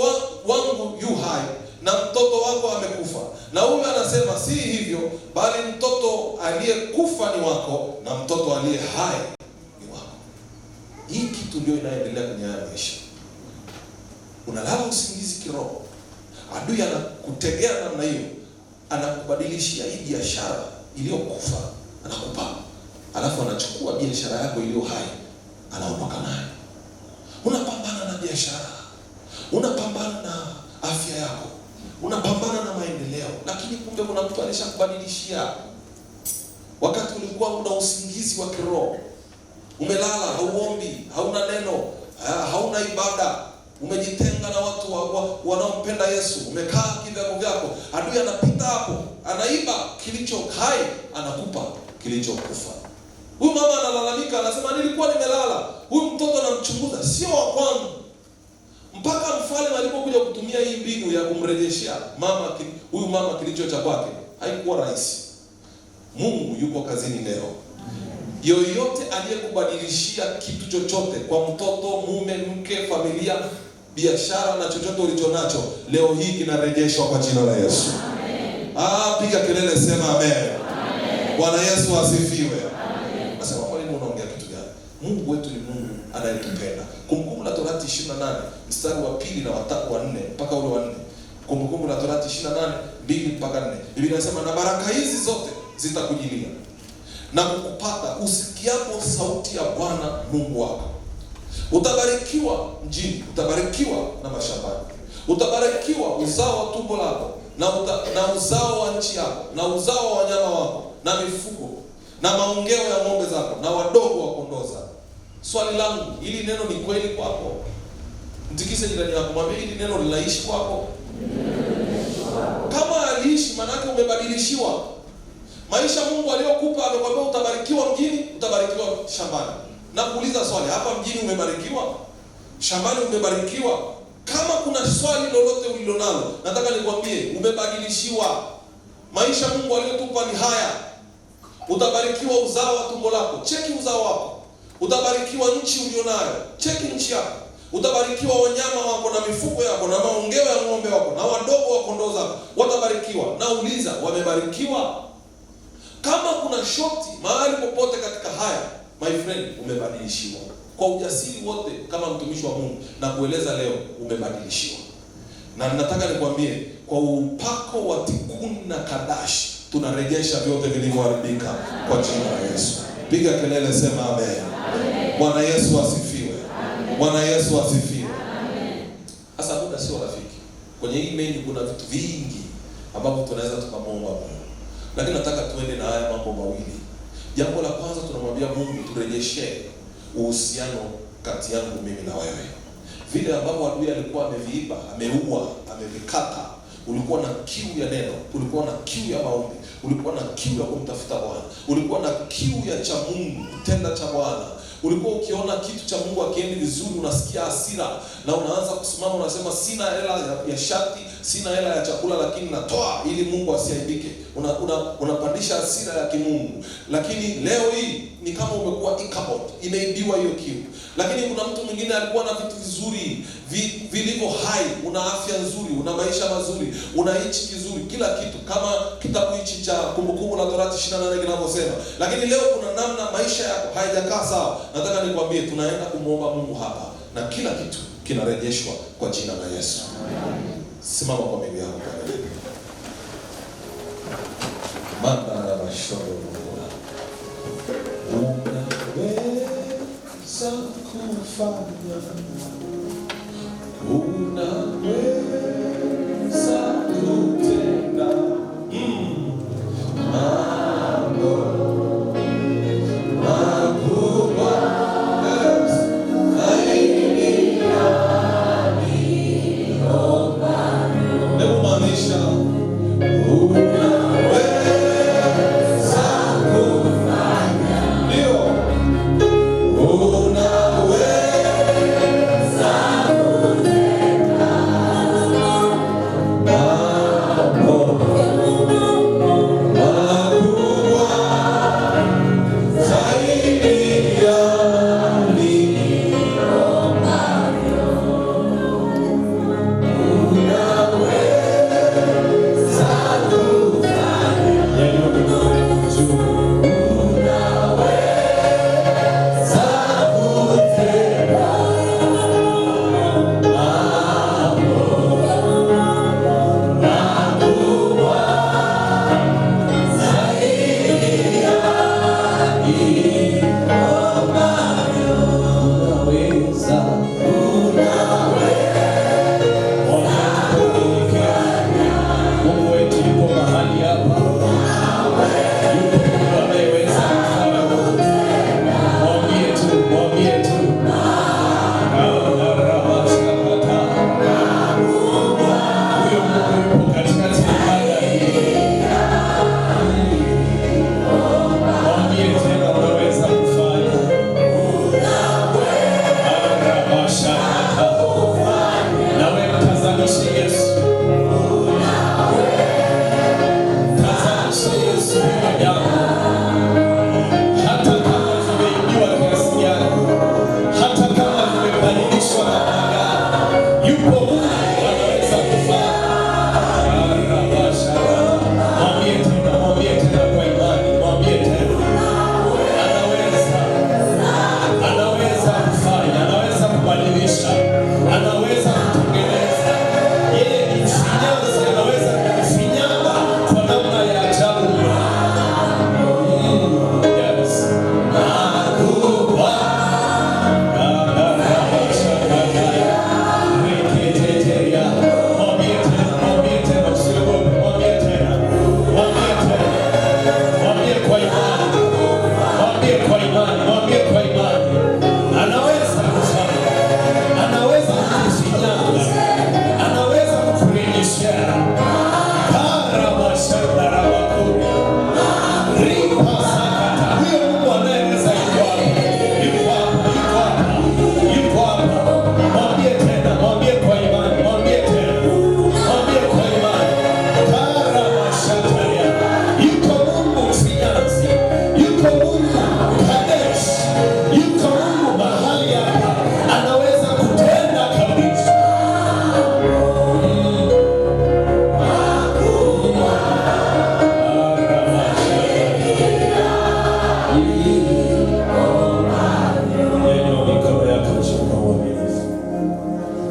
wangu yu hai na mtoto wako amekufa. Na huyu anasema si hivyo, bali mtoto aliyekufa ni wako na mtoto aliye hai ni wako. Hii kitu ndio inaendelea kwenye haya maisha. Unalala usingizi kiroho, adui anakutegea namna hiyo, anakubadilishia hii biashara iliyokufa anakupa, alafu anachukua biashara yako iliyo hai anaondoka nayo. Unapambana na biashara, unapambana na afya yako, unapambana na maendeleo, lakini kumbe kuna mtu alishakubadilishia. Wakati ulikuwa una usingizi wa kiroho, umelala, hauombi, hauna neno, hauna ibada, umejitenga na watu wanaompenda Yesu, umekaa kivyako vyako, adui anapita hapo, anaiba kilicho hai, anakupa kilichokufa. Huyu mama analalamika, anasema nilikuwa nimelala, huyu mtoto anamchunguza, sio wa kwangu. Mpaka mfalme alipokuja kutumia hii mbinu ya kumrejeshea huyu mama kilicho cha kwake, haikuwa rahisi. Mungu yuko kazini leo. Yoyote aliyekubadilishia kitu chochote, kwa mtoto, mume, mke, familia, biashara na chochote ulicho nacho, leo hii kinarejeshwa kwa jina la Yesu. Amen. Piga kelele, sema amen. Amen. Bwana Yesu asifiwe. Amen. Nasema mwalimu, unaongea kitu gani? Mungu wetu ni Mungu anayetupenda. Kumbukumbu la Torati 28 mstari wa 2 na wa 4 mpaka ule wa 4. Kumbukumbu la Torati 28 2 mpaka 4. Biblia inasema, na baraka hizi zote zitakujilia na kukupata usikiapo sauti ya Bwana Mungu wako. Utabarikiwa mjini, utabarikiwa na mashambani, utabarikiwa uzao wa tumbo lako na uzao wa nchi yako na uzao wa wanyama wako na mifugo na maongeo ya ng'ombe zako na wadogo wa kondoo zako. Swali langu, hili neno ni kweli kwako? Mtikise jirani yako, mwambie hili neno linaishi kwako. Kama aliishi, maana yake umebadilishiwa. Maisha Mungu aliyokupa, amekwambia utabarikiwa mjini, utabarikiwa shambani. Na kuuliza swali, hapa mjini umebarikiwa? Shambani umebarikiwa? Kama kuna swali lolote ulilonalo, nataka nikwambie umebadilishiwa. Maisha Mungu aliyotupa ni haya. Utabarikiwa uzao wa tumbo lako, cheki uzao wako. Utabarikiwa nchi ulionayo, cheki nchi yako. Utabarikiwa wanyama wako na mifugo yako na maongeo ya ng'ombe wako na wadogo wa kondoo zako, watabarikiwa. Na uliza, wamebarikiwa? Kama kuna shoti mahali popote katika haya, my friend, umebadilishiwa. kwa ujasiri wote kama mtumishi wa Mungu na kueleza leo umebadilishiwa. Na nataka nikwambie kwa upako wa Tikuni na Kadashi tunarejesha vyote vilivyoharibika kwa jina la Yesu. Piga kelele, sema amen. Bwana Yesu asifiwe. Bwana Yesu asifiwe. Sasa muda sio rafiki. Kwenye hii menu kuna vitu vingi ambavyo tunaweza tukamwomba Mungu. Lakini nataka tuende na haya mambo mawili. Jambo la kwanza tunamwambia Mungu turejeshe uhusiano kati yangu mimi na wewe. Vile ambavyo adui alikuwa ameviiba, ameua, amevikata, ulikuwa na kiu ya neno, ulikuwa na kiu ya maombi, ulikuwa na kiu ya kumtafuta Bwana, ulikuwa na kiu ya cha Mungu, kutenda cha Bwana. Ulikuwa ukiona kitu cha Mungu akiendi vizuri unasikia hasira na unaanza kusimama unasema sina hela ya shati, sina hela ya chakula lakini natoa ili Mungu asiaibike. Unapandisha hasira ya kimungu. Lakini leo hii ni kama umekuwa Ichabod, imeibiwa hiyo kiu. Lakini kuna mtu mwingine alikuwa na vitu vizuri, vilivyo hai, una afya nzuri, una maisha mazuri, una hichi kizuri, kila kitu kama kitabu hichi cha Kumbukumbu la Torati 28 kinavyosema. Lakini leo kuna namna maisha yako haijakaa sawa. Nataka nikwambie tunaenda kumuomba Mungu hapa na kila kitu kinarejeshwa kwa jina la Yesu. Simama kwa miguu yako kwa mbele. Manda na shoro. Unaweza kufanya. Unaweza kutenda. Mambo makubwa. Hebu maanisha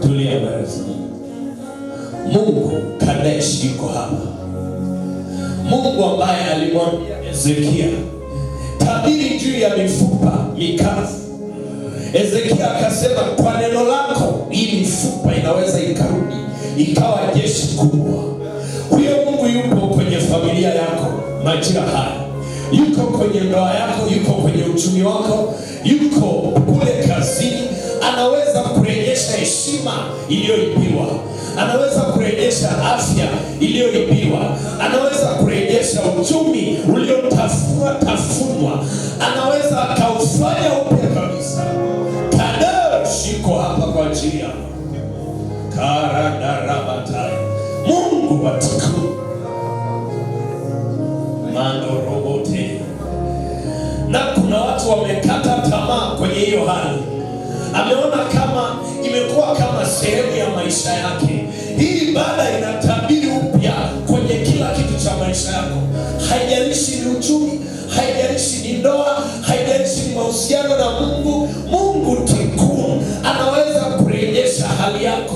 Tulia mbele za Mungu. Mungu Kadesh yuko hapa. Mungu ambaye alimwambia Hezekia, tabiri juu ya mifupa mikavu. Hezekia akasema, kwa neno lako hii mifupa inaweza ikarudi ikawa jeshi kubwa. Huyo Mungu yupo kwenye familia yako majira haya, yuko kwenye ndoa yako, yuko kwenye uchumi wako, yuko kule kazini. Anaweza kurejesha heshima iliyoibiwa, anaweza kurejesha afya iliyoibiwa, anaweza kurejesha uchumi uliotafunwa, anaweza akaufanya upya kabisa. Kadesh yuko hapa kwa ajili yako. Karadarabatai, Mungu watukufu mandorobote. Na kuna watu wamekata tamaa kwenye hiyo hali, ameona kama imekuwa kama sehemu ya maisha yake. Hii ibada inatabiri upya kwenye kila kitu cha maisha yako. Haijalishi ni uchumi, haijalishi ni ndoa, haijalishi ni mahusiano na Mungu. Mungu tikuu anaweza kurejesha hali yako.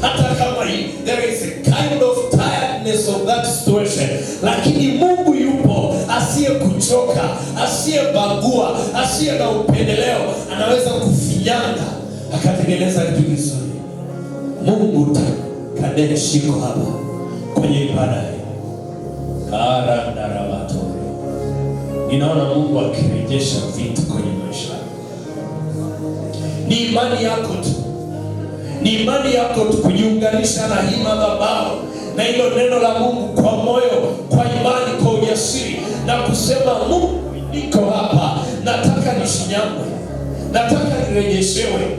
Hata kama there is a kind of tiredness of that situation, lakini Mungu yupo, asiye kuchoka, asiyebagua, asiye na upendeleo. Anaweza kufinyanga akatengeneza kitu kizuri. Mungu Kadesh yuko hapa kwenye ibada hii. Karadarabato. Ninaona Mungu akirejesha vitu kwenye maisha yako. Ni imani yako tu, ni imani yako tu kujiunganisha na hii madhabahu na hilo neno la Mungu kwa moyo, kwa imani, kwa ujasiri, na kusema, Mungu niko hapa, nataka nishinyangwe, nataka nirejeshewe,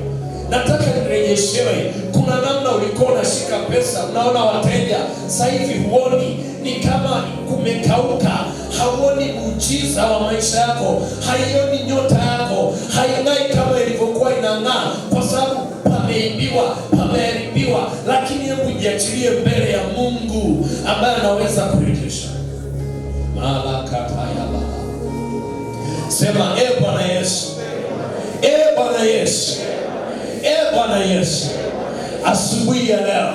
nataka nirejeshewe. Kuna namna ulikuwa unashika pesa, unaona wateja, sasa hivi huoni, ni kama kumekauka, hauoni muujiza wa maisha yako, haioni nyota yako, haing'ai kama ilivyokuwa inang'aa, kwa sababu pameibiwa, pameharibiwa. Lakini hebu jiachilie mbele ya Mungu ambaye anaweza kurejesha. Malakatayaba. Sema, Bwana Yesu, Bwana Yesu, Bwana Yesu, asubuhi ya leo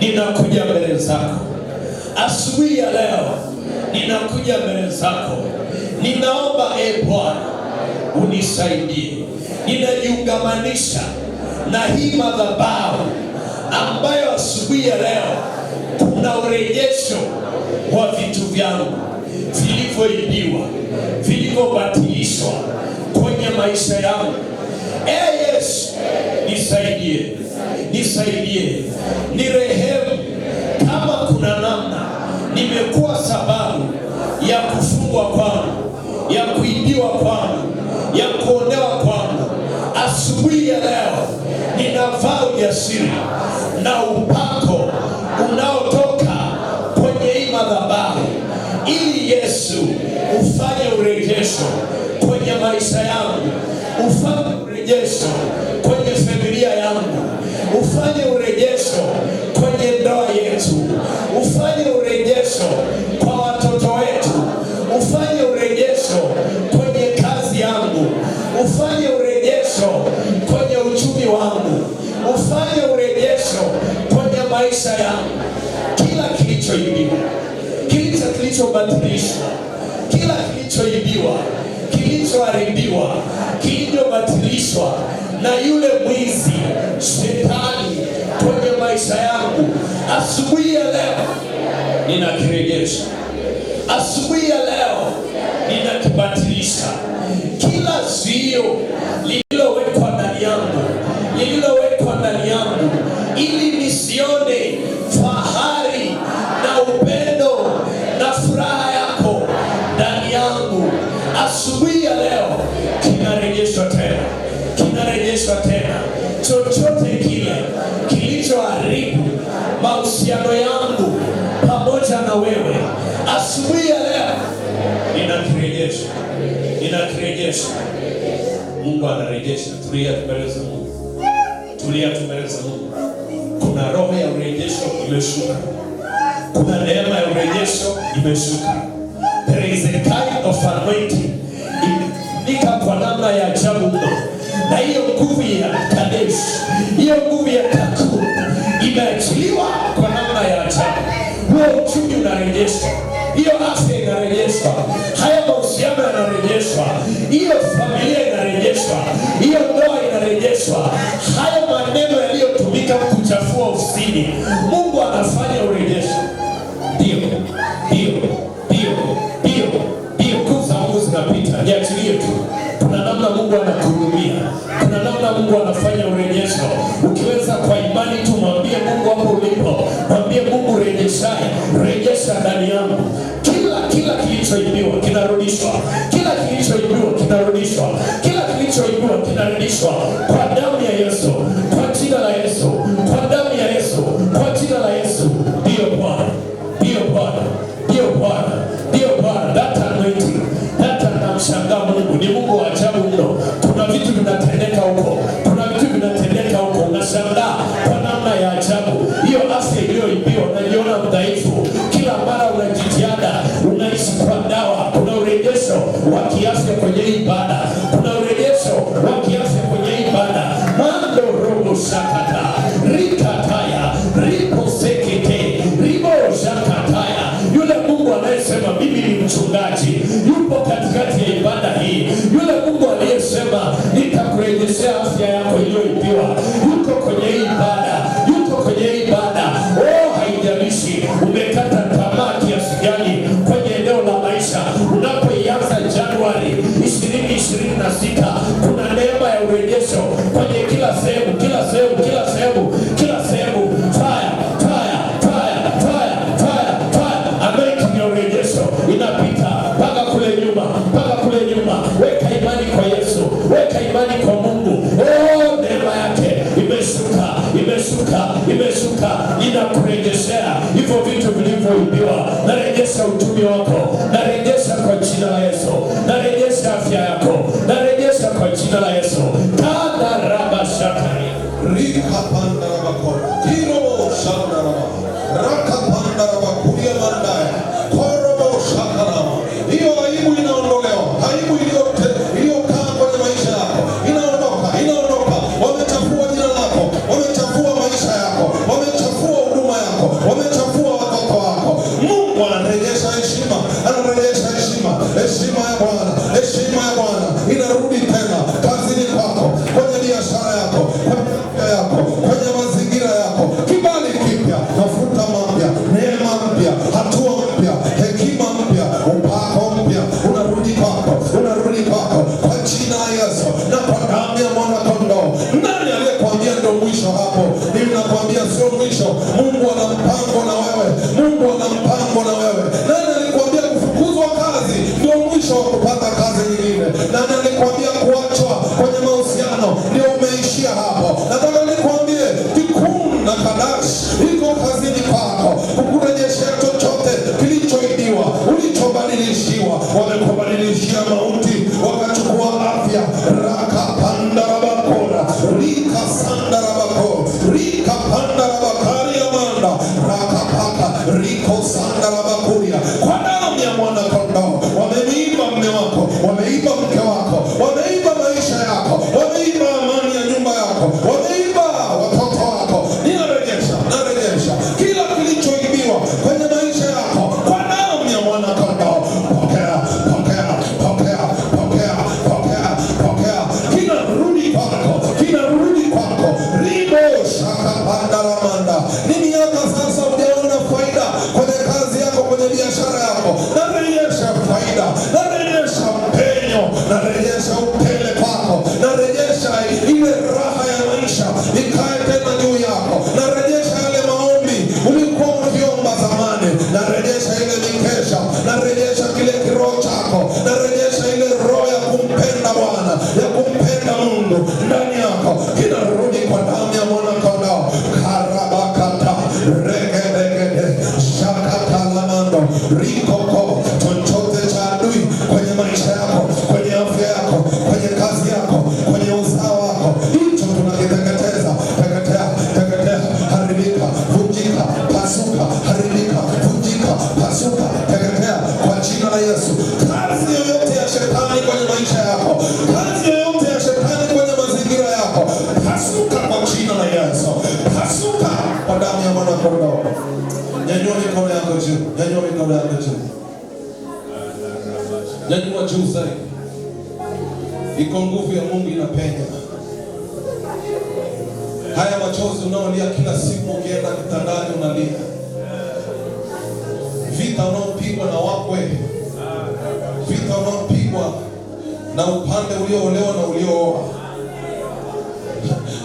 ninakuja mbele zako. Asubuhi ya leo ninakuja mbele zako. Ninaomba Bwana unisaidie. Ninajiungamanisha na hii madhabahu ambayo asubuhi ya leo kuna urejesho wa vitu vyangu vilivyoibiwa, vilivyobatilishwa kwenye maisha yangu. Yesu, nisaidie, nisaidie, nirehemu. Kama kuna namna nimekuwa sababu ya kufungwa kwangu, ya kuibiwa kwangu, ya kuonewa kwangu, asubuhi ya leo ninavaa ujasiri na upako unaotoka kwenye hii madhabahu, ili Yesu ufanye urejesho kwenye maisha yangu, ufanye urejesho kwenye familia yangu, ufanye urejesho kwenye ndoa yetu, ufanye urejesho kwa watoto wetu, ufanye urejesho kwenye kazi yangu, ufanye urejesho kwenye uchumi wangu, ufanye urejesho kwenye maisha yangu. Kila kilichoibiwa, kila kilichobatilishwa, kila kilichoibiwa, kilichoharibiwa, kilichobatilishwa na yule mwizi shetani kwenye maisha yangu, asubuhi ya leo ninakirejesha. Asubuhi ya leo ninakibatilisha. Kila zuio lililowekwa ndani yangu, lililowekwa ndani yangu ili nisione fahari na upendo na furaha yako ndani yangu, asubuhi ya leo kinarejeshwa tena, kinarejeshwa tena. Chochote kile kilichoharibu mahusiano yangu pamoja na wewe, asubuhi ya leo ninakirejesha, ninakirejesha. Mungu anarejesha. Tulia mbele za Mungu, tulia mbele za Mungu. Kuna roho ya urejesho imeshuka, kuna neema ya urejesho imeshuka. There is a kind of anointing imefunika kwa namna ya ajabu mno, na hiyo nguvu ya Kadesh nguvu ya tatu imeachiliwa kwa namna ya ajabu. Huo uchumi unarejeshwa, hiyo afya inarejeshwa, haya mahusiano yanarejeshwa, hiyo familia inarejeshwa, hiyo ndoa inarejeshwa. Hayo maneno yaliyotumika kuchafua ofisini, Mungu anafanya urejesho. Ndio, nguvu za Mungu zinapita. Niachilie tu, kuna namna Mungu anakuhudumia, kuna namna Mungu anafanya urejesho. Ukiweza kwa imani tu mwambie Mungu hapo ulipo, mwambie Mungu rejesha ndani yangu. Kila kilichoibiwa kinarudishwa, kila kilichoibiwa kinarudishwa, kila kilichoibiwa kinarudishwa kwa damu ya Yesu, kwa jina la Yesu, kwa damu ya Yesu, kwa jina la Yesu. Ndio Bwana, ndio Bwana, ndio Bwana, ndio Bwana. That anointing, namshangaa Mungu, ni Mungu wa ajabu mno. Kuna vitu vinatendeka huko, kuna vitu vinatendeka huko, unashangaa kwa namna ya ajabu. Hiyo afya iliyoibiwa, unajiona mdhaifu, kila mara unajitihada, unaishi kwa dawa. Kuna urejesho wa kiafya kwenye ibada, kuna urejesho wa kiafya kwenye ibada. Mando robo shakata rikataya ripo sekete ribo shakataya. Yule Mungu anayesema mimi ni mchungaji yupo katikati ya ibada hii. Yule Mungu aliyesema nitakurejeshea afya yako iliyoibiwa yuko kwenye ibada, yuko kwenye ibada. Haijalishi umekata tamaa kiasi gani kwenye eneo la maisha, unapoianza Januari 2026 kuna neema ya urejesho kwenye kila sehemu, kila sehemu, kila sehemu, kila sehemu. Fire. Anointing ya urejesho inapita mpaka kule nyuma, mpaka kule nyuma. Weka imani kwa Yesu, weka imani kwa Mungu. Neema yake imeshuka, inakurejeshea hivyo vitu vilivyoibiwa. Narejesha uchumi wako, narejesha kwa jina la Yesu, narejesha afya yako, narejesha kwa jina la Yesu. Tadaraba shakari rika panda rabako tirobo shandaraba raka panda rabakuria mandaya korobo shakarama. Hiyo aibu inaondolewa, aibu iliyokaa kwenye maisha yako inaondoka. Wamechafua jina lako, wamechafua maisha yako, wamechafua huduma yako, wamechafua watoto wako. Mungu anarejesha heshima ya Bwana, heshima ya Bwana inarudi tena kazini kwako, kwenye biashara yako, kwenye afya yako, kwenye mazingira yako. Kibali kipya, mafuta mapya, neema mpya, hatua mpya, hekima mpya, upako mpya unarudi kwako kwa jina la Yesu na kwa damu ya mwana kondoo. Nani aliyekwambia ndio mwisho hapo? Mimi nakwambia sio mwisho. Mungu ana mpango na wewe, Mungu ana mpango na wewe. Nani alikwambia kufukuzwa kazi ndio mwisho wa kupata kazi nyingine? Nani alikwambia kuachwa kwenye mahusiano ndio umeishia hapo? Nataka nikwambie Kikun na Kadash iko kazini kwako kukurejeshea chochote kilichoibiwa, ulichobadilishiwa. Wamekubadilishia mauti, wakachukua afya. Raka panda rabakora rika sanda rabako rika panda rabakari amanda raka paka riko sanda rabakuria. Kwa damu ya mwana kondoo wameiba mme wako, wameiba mke wako, wameiba maisha yako, wameiba amani ya nyumba yako, wameiba watoto wako. Narejesha kila kilichoibiwa kwenye maisha yako kwa damu ya mwana kondoo. Pokea. Kinarudi kwako. Ribo shaka panda ramanda. Ni miaka sasa hujaona faida kwenye kazi yako, kwenye biashara yako. Narejesha faida, narejesha mpenyo, narejesha upele kwako, narejesha ile raha ya maisha ikae tena juu yako, narejesha yale maombi ulikuwa ukiomba zamani, narejesha ile mikesha, narejesha kile kiroho chako, narejesha ile roho ya kumpenda Bwana, ya kumpenda Mungu ndani yako. Kinarudi kwa damu ya mwana kondoo. Karabakata regedegede shakata lamando rikoko. Chochote cha adui kwenye maisha yako, kwenye afya yako, kwenye kazi yako, kwenye uzao wako, hicho tunakiteketeza. kwa damu ya mwana kondoo. Nyanyua mikono yako juu, nyanyua mikono yako juu, nyanyua juu zaidi. Iko nguvu ya Mungu inapenya. Haya machozi unaolia kila siku ukienda kitandani unalia, vita unaopigwa na wakwe, vita unaopigwa na upande ulioolewa na uliooa,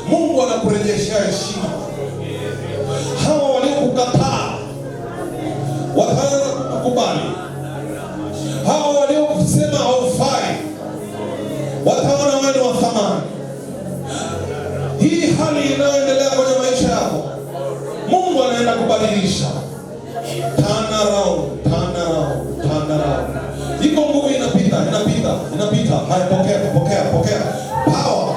Mungu anakurejeshea heshima. Hawa waliokukataa wataanza kukubali. Hawa waliokusema haufai wataona wewe ni wa thamani. Hii hali inayoendelea kwenye maisha yako, Mungu anaenda kubadilisha. Turn around, turn around, turn around. Iko nguvu inapita. Haya, pokea. Power.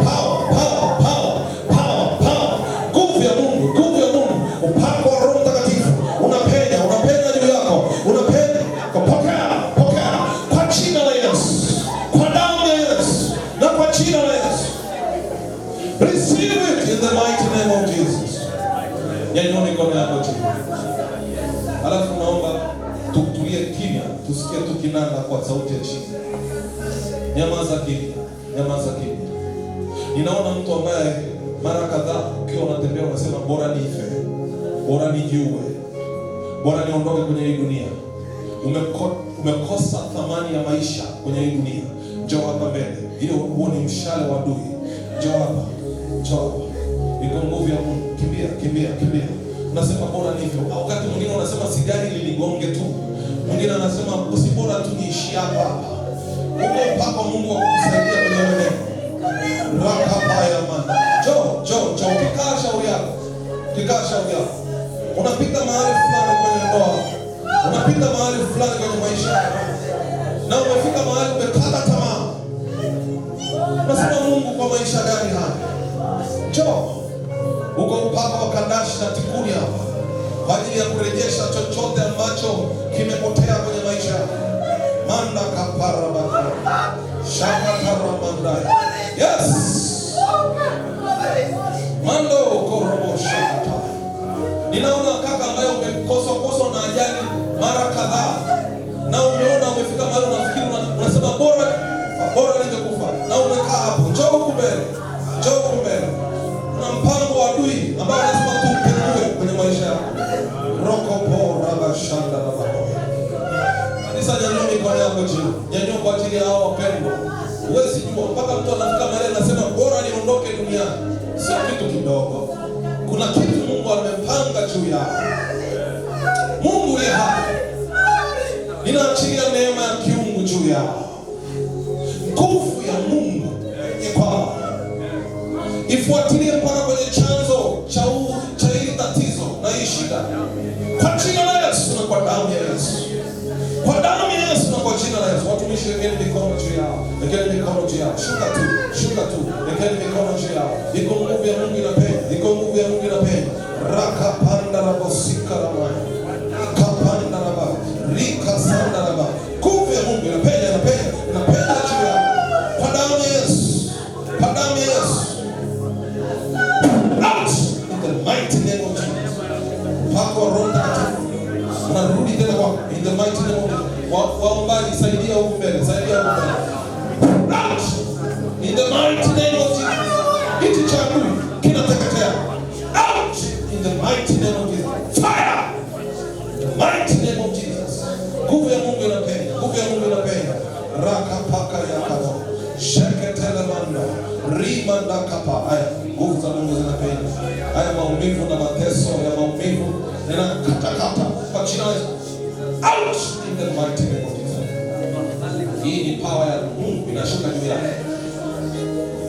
Nguvu ya Mungu. Upako wa Roho Mtakatifu unapenya juu yako. Pokea. Kwa jina la Yesu. Kwa damu ya Yesu. Na kwa jina la Yesu. Receive it in the mighty name of Jesus. Nyanyua mikono yako chini. Alafu naomba tutulie kimya, tusikie tukinanda kwa sauti ya chini. Nyamaza kimya. Ninaona mtu ambaye mara kadhaa ukiwa unatembea unasema bora nife, bora nijiue, bora niondoke kwenye hii dunia. Umekosa thamani ya maisha kwenye hii dunia. Njoo hapa mbele. Huo ni mshale wa adui. Njoo hapa. Iko nguvu ya Mungu. Kimbia. Unasema bora nife. Wakati mwingine unasema sigari liligonge tu. Mwingine anasema usibora tu niishi hapa. Uko mpaka Mungu akukusaidia kwenye neno. Rakapaya mana. Njoo. Ukikaa shauri yako. Unapita mahali fulani kwenye ndoa. Unapita mahali fulani kwenye maisha yako. Na umefika mahali umekata tamaa. Unasema Mungu kwa maisha gani haya? Njoo. Uko mpaka wa Kandashi na Tikuni hapa kwa ajili ya kurejesha chochote ambacho kimepotea kwenye maisha yako. Manda kapara baka. Shakatara mandai. Yes. Mando korobo shakata. Ninaona kaka ambaye umekoswa na ajali mara kadhaa. Na umeona umefika mahali unafikiri unasema bora ningekufa. Na umekaa hapo. Njoo mbele. Kuna mpango wa adui ambao lazima tuupenue kwenye maisha yako. Rokopo raba shanda raba. Kanisa, nyanyua mikono yako juu. Nyanyua kwa ajili ya hao wapendwa. Huwezi jua mpaka mtu anafika mahali anasema bora niondoke duniani. Sio kitu kidogo. Kuna kitu Mungu amepanga juu yako. Mungu ni hai. Ninaachilia neema ya kiungu juu yako. Nguvu ya Mungu ikwao. Ifuatilie mpaka kwenye chanzo cha hili tatizo na hii shida. Kwa jina la Yesu na kwa damu ya Yesu. Kwa damu ya Yesu na kwa jina la Yesu. Watumishi wekeni mikono juu yao. Shuka tu. Wekeni mikono juu yao. Iko nguvu ya Mungu inapenya. Raka panda rabosika ramaya. Kapanda raba. Rika sanda raba. Nguvu ya Mungu inapenya juu yao. Kwa damu ya Yesu. In the mighty name of Jesus. Pako Roho Mtakatifu. Unarudi tena kwa in the mighty name of Jesus. Waombaji saidia huko mbele. In the mighty name of Jesus. Kiti cha adui kinateketea. Out in the mighty name of Jesus. Fire. In the mighty name of Jesus. Nguvu ya Mungu inapenya. Raka paka ya kato. Sheketele manda. Rimanda kapa. Aya, nguvu za Mungu zinapenya. Haya maumivu na mateso ya maumivu ninakatakata kwa jina la Yesu. Out in the mighty name of Jesus. Hii ni power ya Mungu inashuka juu yako.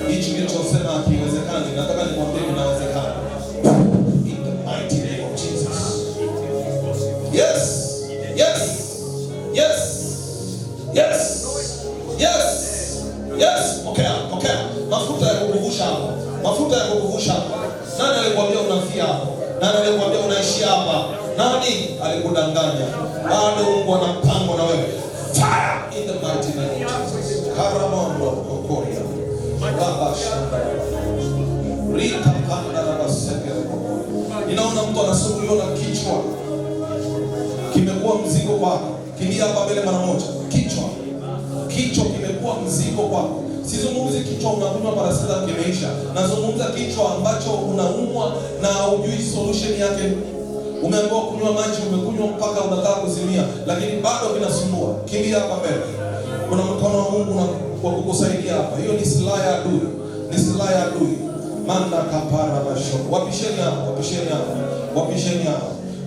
Hichi kilichosema hakiwezekani, nataka nikwambie inawezekana. In the mighty name of Jesus. Yes. Pokea. Mafuta ya kukuvusha hapa. Nani alikwambia unafia hapa? Nani alikwambia unaishi hapa? Nani alikudanganya? Bado Mungu ana mpango na wewe. Fire in the mighty name of Jesus. Karamondo kokoria. Baba shamba. Rika panda na baseke. Ninaona mtu ukiona kichwa kimekuwa mzigo kwako, kimbia hapa mbele mara moja. Kichwa kimekuwa mzigo kwako. Sizungumzi kichwa unakunywa paracetamol kimeisha. Nazungumza kichwa ambacho unaumwa na hujui solution yake. Umeambiwa kunywa maji, umekunywa mpaka unataka kuzimia, lakini bado vinasumbua. Kimbia hapa mbele. Kuna mkono wa Mungu wa kukusaidia hapa. Hiyo ni silaha ya adui. Ni silaha ya adui. Manda kapara basho. Wapisheni hapa.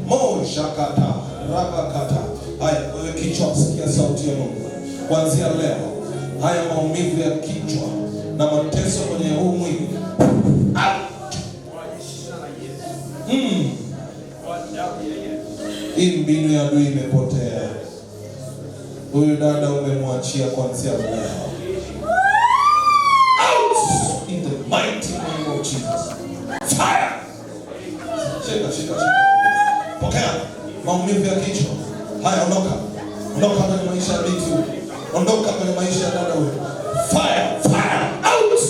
Moja kata, raba kata. Haya, wewe kichwa, sikia sauti ya Mungu. Kuanzia leo, haya maumivu ya kichwa na mateso kwenye huu mwili. Hii mbinu ya adui imepotea. Huyu dada umemwachia kuanzia leo. Out in the mighty name of Jesus. Fire! Shika. Pokea maumivu ya kichwa. Haya, ondoka kwenye maisha ya binti huyu. Ondoka kwenye maisha ya dada huyu. Fire! Out!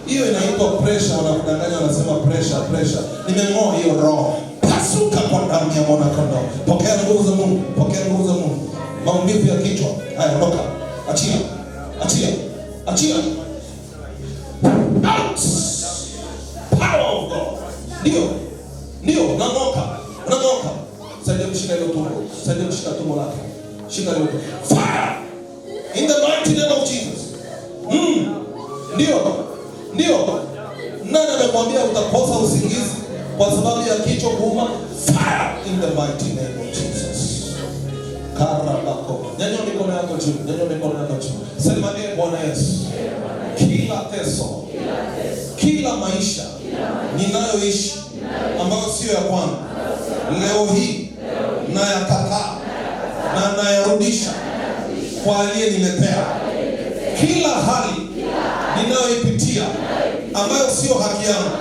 Hiyo inaitwa pressure. Wanakudanganya wanasema pressure. Nimeng'oa hiyo roho. Pasuka kwa damu ya mwana kondoo. Pokea nguvu za Mungu. Maumivu ya kichwa. Haya, ondoka. Achia. Out! Power of God. Ndio, unang'oka. Saidia mshika hilo tumbo. Saidia mshika tumbo lake. Shika hilo. Fire! In the mighty name of Jesus. Ndio. Nani amekwambia utakosa usingizi kwa sababu ya kichwa kuuma? Fire in the mighty name of Jesus. Karabako. Nyanyua mikono yako juu. Sema Bwana Yesu. Kila teso, kila maisha ninayoishi ambayo sio ya kwangu, leo hii nayakataa na nayarudisha kwa aliyeniletea. Kila hali ninayoipitia ambayo sio haki yangu,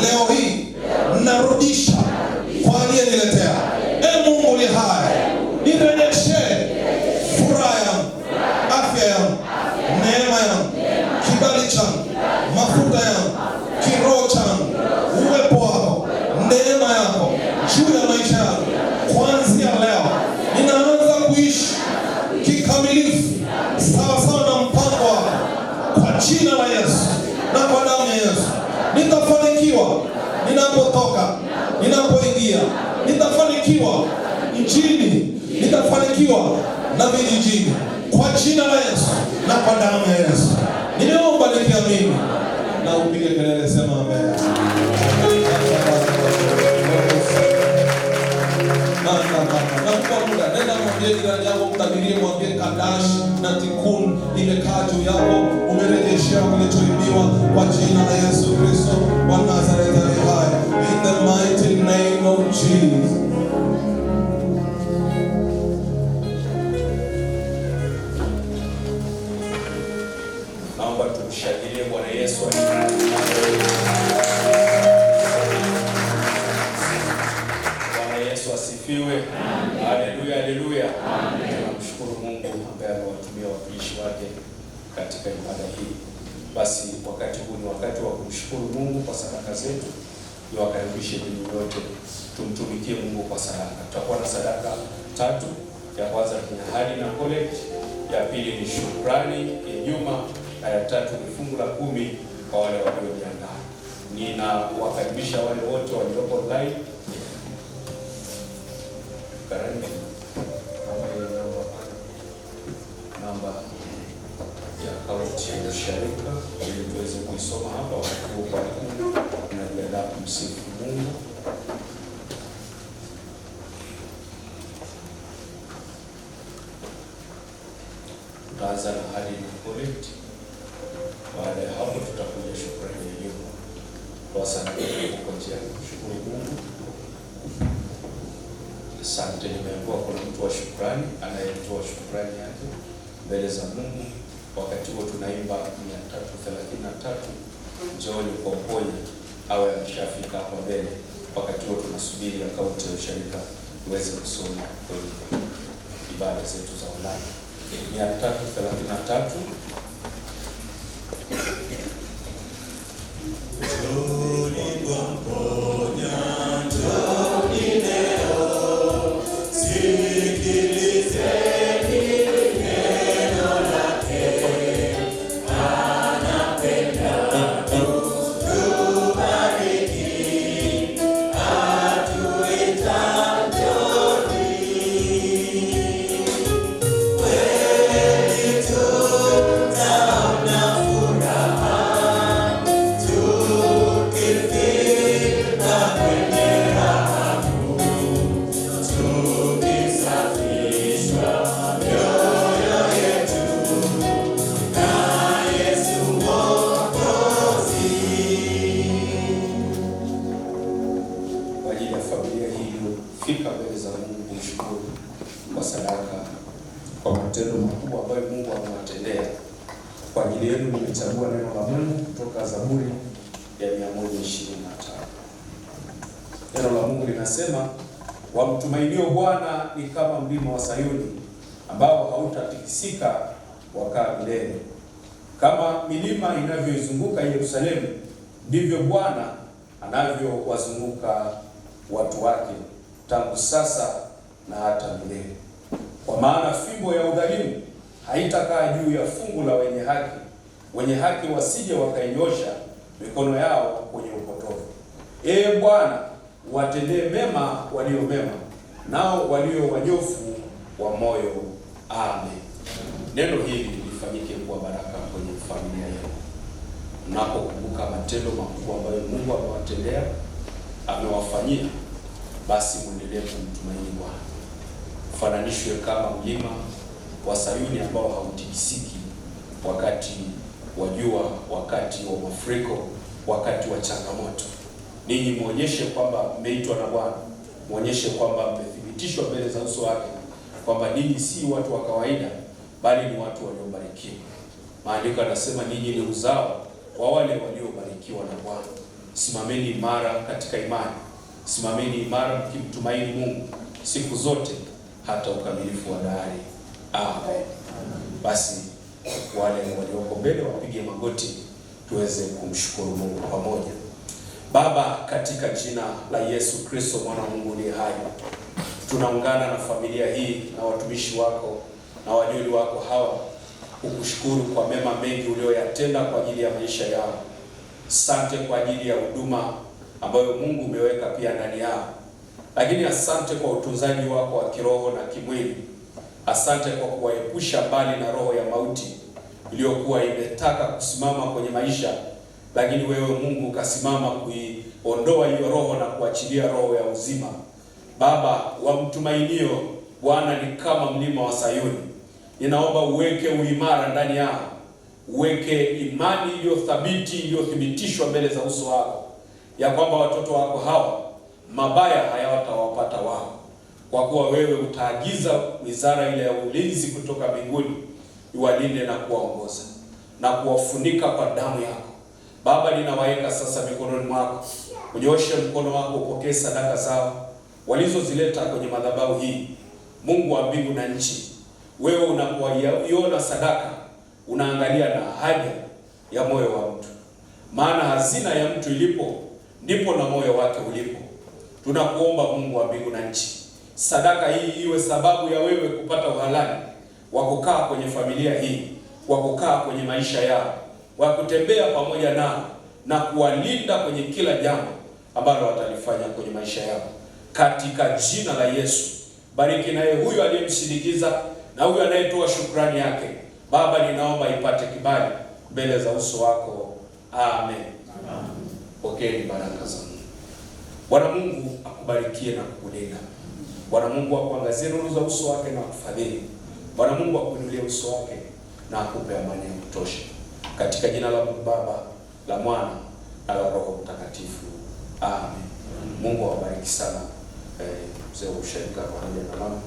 leo hii narudisha kwa aliyeniletea. Mungu uliye hai, nirejeshe furaha yangu, afya yangu, neema yangu, kibali changu, mafuta yangu, kiroho changu, uwepo wako, neema yako juu ya maisha yangu. Kuanzia leo ninaanza kuishi kikamilifu sawasawa na mpango wako, kwa jina la Yesu na kwa damu ya Yesu. Nitafanikiwa ninapotoka, ninapoingia. Nitafanikiwa mjini, nitafanikiwa na vijijini, kwa jina la Yesu na kwa damu ya Yesu. Nimeomba nikiamini, na upige kelele, sema amen. Nakupa muda, nenda mwambie jirani yako, mtabirie, mwambie Kadash na Tikun imekaa juu yako, umerejeshewa kilichoibiwa kwa jina la Yesu Kristo wa Nazareti aliye hai. In the mighty name of Jesus. Naomba tumshangilie Bwana Yesu aliye hai. Bwana Yesu asifiwe. Haleluya. Tunamshukuru Mungu ambaye amewatumia watumishi wake katika ibada hii. Basi wakati huu ni wakati wa kumshukuru Mungu kwa sadaka zetu. Niwakaribishe ninyi wote tumtumikie Mungu kwa sadaka. Tutakuwa na sadaka tatu. Ya kwanza ni ahadi na collect, ya pili ni shukrani Ijumaa, na ya tatu ni fungu la 10 kwa wale waliojiandaa. Ninawakaribisha wale wote walioko online. Karibu. Namba ya akaunti ya shirika ili tuweze kuisoma hapa wakati huu kwa tunajiandaa kumsifu Mungu. Tutaanza na ahadi na collect. Baada ya hapo tutakuja shukrani ya Mungu. Kwa sadaka kwa njia ya kushukuru Mungu. Asante, nimeambiwa kuna mtu wa shukrani anayetoa shukrani yake mbele za Mungu. Wakati huo tunaimba 333 Njooni kwa uponye, awe ameshafika hapa mbele. Wakati huo tunasubiri akaunti ya ushirika uweze kusoma kwenye ibada zetu za online. 333 Njooni kwa uponye, ajili ya familia hii iliyofika mbele za Mungu kumshukuru kwa sadaka, kwa matendo makubwa ambayo Mungu amewatendea. Kwa ajili yenu nimechagua neno la Mungu kutoka Zaburi ya 125. Neno la Mungu linasema, wamtumainio Bwana ni kama mlima wa Sayuni ambao hautatikisika wakaa milele. Kama milima inavyoizunguka Yerusalemu, ndivyo Bwana anavyowazunguka watu wake tangu sasa na hata milele. Kwa maana fimbo ya udhalimu haitakaa juu ya fungu la wenye haki wasije wakainyosha mikono yao kwenye upotovu. Ee Bwana, watendee mema walio mema, nao walio wanyofu wa moyo. Amen. Neno hili lifanyike kuwa baraka kwenye familia yenu. Mnapokumbuka matendo makubwa ambayo Mungu amewatendea, amewafanyia, basi muendelee kumtumaini Bwana. Ufananishwe kama mlima wa Sayuni ambao hautikisiki wakati wa jua, wakati wa mafuriko, wakati wa changamoto. Ninyi muonyeshe kwamba mmeitwa na Bwana, muonyeshe kwamba mmethibitishwa mbele za uso wake kwamba ninyi si watu wa kawaida, bali ni watu waliobarikiwa. Maandiko yanasema ninyi ni uzao wa wale waliobarikiwa na Bwana. Simameni imara katika imani, simameni imara mkimtumaini Mungu siku zote hata ukamilifu wa dahari. Amen. Basi wale walioko mbele wapige magoti tuweze kumshukuru Mungu pamoja. Baba, katika jina la Yesu Kristo mwana wa Mungu aliye hai, tunaungana na familia hii na watumishi wako na wajoli wako hawa kukushukuru kwa mema mengi ulioyatenda kwa ajili ya maisha yao. Asante kwa ajili ya huduma ambayo Mungu umeweka pia ndani yao. Lakini asante kwa utunzaji wako wa kiroho na kimwili. Asante kwa kuwaepusha mbali na roho ya mauti iliyokuwa imetaka kusimama kwenye maisha, lakini wewe Mungu ukasimama kuiondoa hiyo roho na kuachilia roho ya uzima. Baba, wamtumainio Bwana ni kama mlima wa Sayuni. Ninaomba uweke uimara ndani yao, uweke imani iliyothabiti, iliyothibitishwa mbele za uso wako, ya kwamba watoto wako hawa mabaya hayatawapata wao, kwa kuwa wewe utaagiza wizara ile ya ulinzi kutoka mbinguni iwalinde na kuwaongoza na kuwafunika kwa damu yako. Baba, ninawaeka sasa mikononi mwako. Unyoshe mkono wako, upokee sadaka zao walizozileta kwenye madhabahu hii. Mungu wa mbingu na nchi, wewe unapoiona sadaka unaangalia na haja ya moyo wa mtu, maana hazina ya mtu ilipo ndipo na moyo wake ulipo. Tunakuomba Mungu wa mbingu na nchi, sadaka hii iwe sababu ya wewe kupata uhalali wa kukaa kwenye familia hii, wa kukaa kwenye maisha yao, wa kutembea pamoja nao na kuwalinda kwenye kila jambo ambalo watalifanya kwenye maisha yao. Katika jina la Yesu, bariki naye huyu aliyemsindikiza na huyu anayetoa shukrani yake. Baba, ninaomba ipate kibali mbele za uso wako. Amen. Pokeeni baraka za Mungu. Bwana Mungu akubarikie na kukulinda. Bwana Mungu akuangazie nuru za uso wake na akufadhili. Bwana Mungu akuinulie uso wake na akupe amani ya kutosha. Katika jina la Mungu Baba, la Mwana na la Roho Mtakatifu. Amen. Mungu awabariki sana mzee wa ushirika pamoja na mama.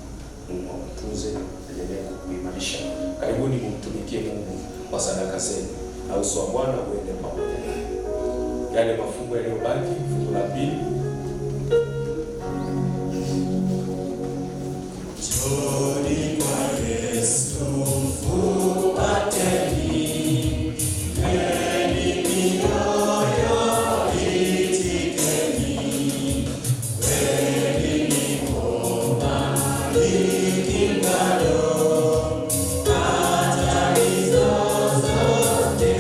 Mungu awatunze na endelee kuimarisha. Karibuni mumtumikie Mungu kwa sadaka zenu na uso wa Bwana uende pamoja. Yale mafungu yaliyobaki, fungu la 2. Njoni kwa Yesu, fuateni, iweni mioyo, itikeni, kweli ni ngoma, ikingalo, hatari zozote.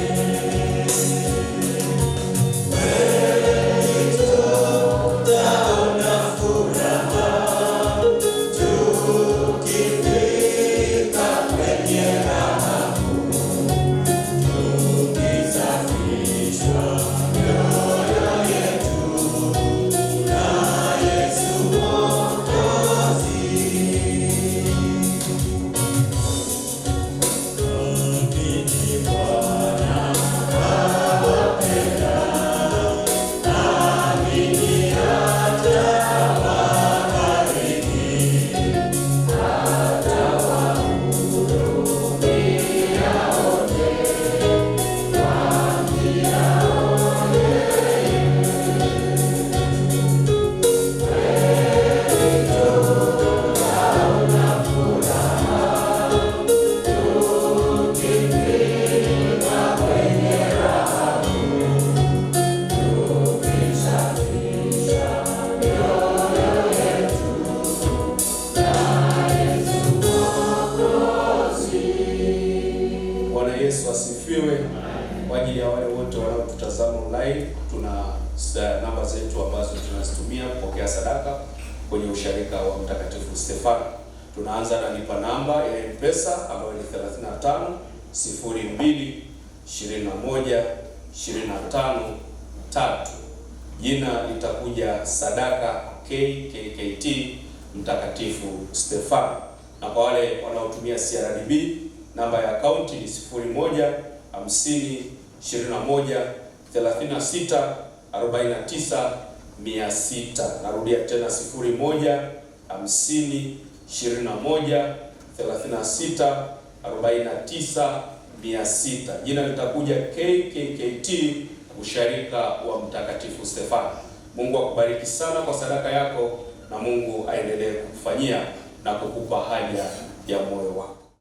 Kweli namba zetu ambazo tunazitumia kupokea sadaka kwenye usharika wa Mtakatifu Stefano. Tunaanza na lipa namba ya M-Pesa ambayo ni 35 02 21 25 3. Jina litakuja Sadaka KKKT Mtakatifu Stefano. Na kwa wale wanaotumia CRDB, namba ya akaunti ni 01 50 21 36 49 600. Narudia tena 01 50 21 36 49 600. Jina litakuja KKKT usharika wa Mtakatifu Stefano. Mungu akubariki sana kwa sadaka yako, na Mungu aendelee kukufanyia na kukupa haja ya moyo wako.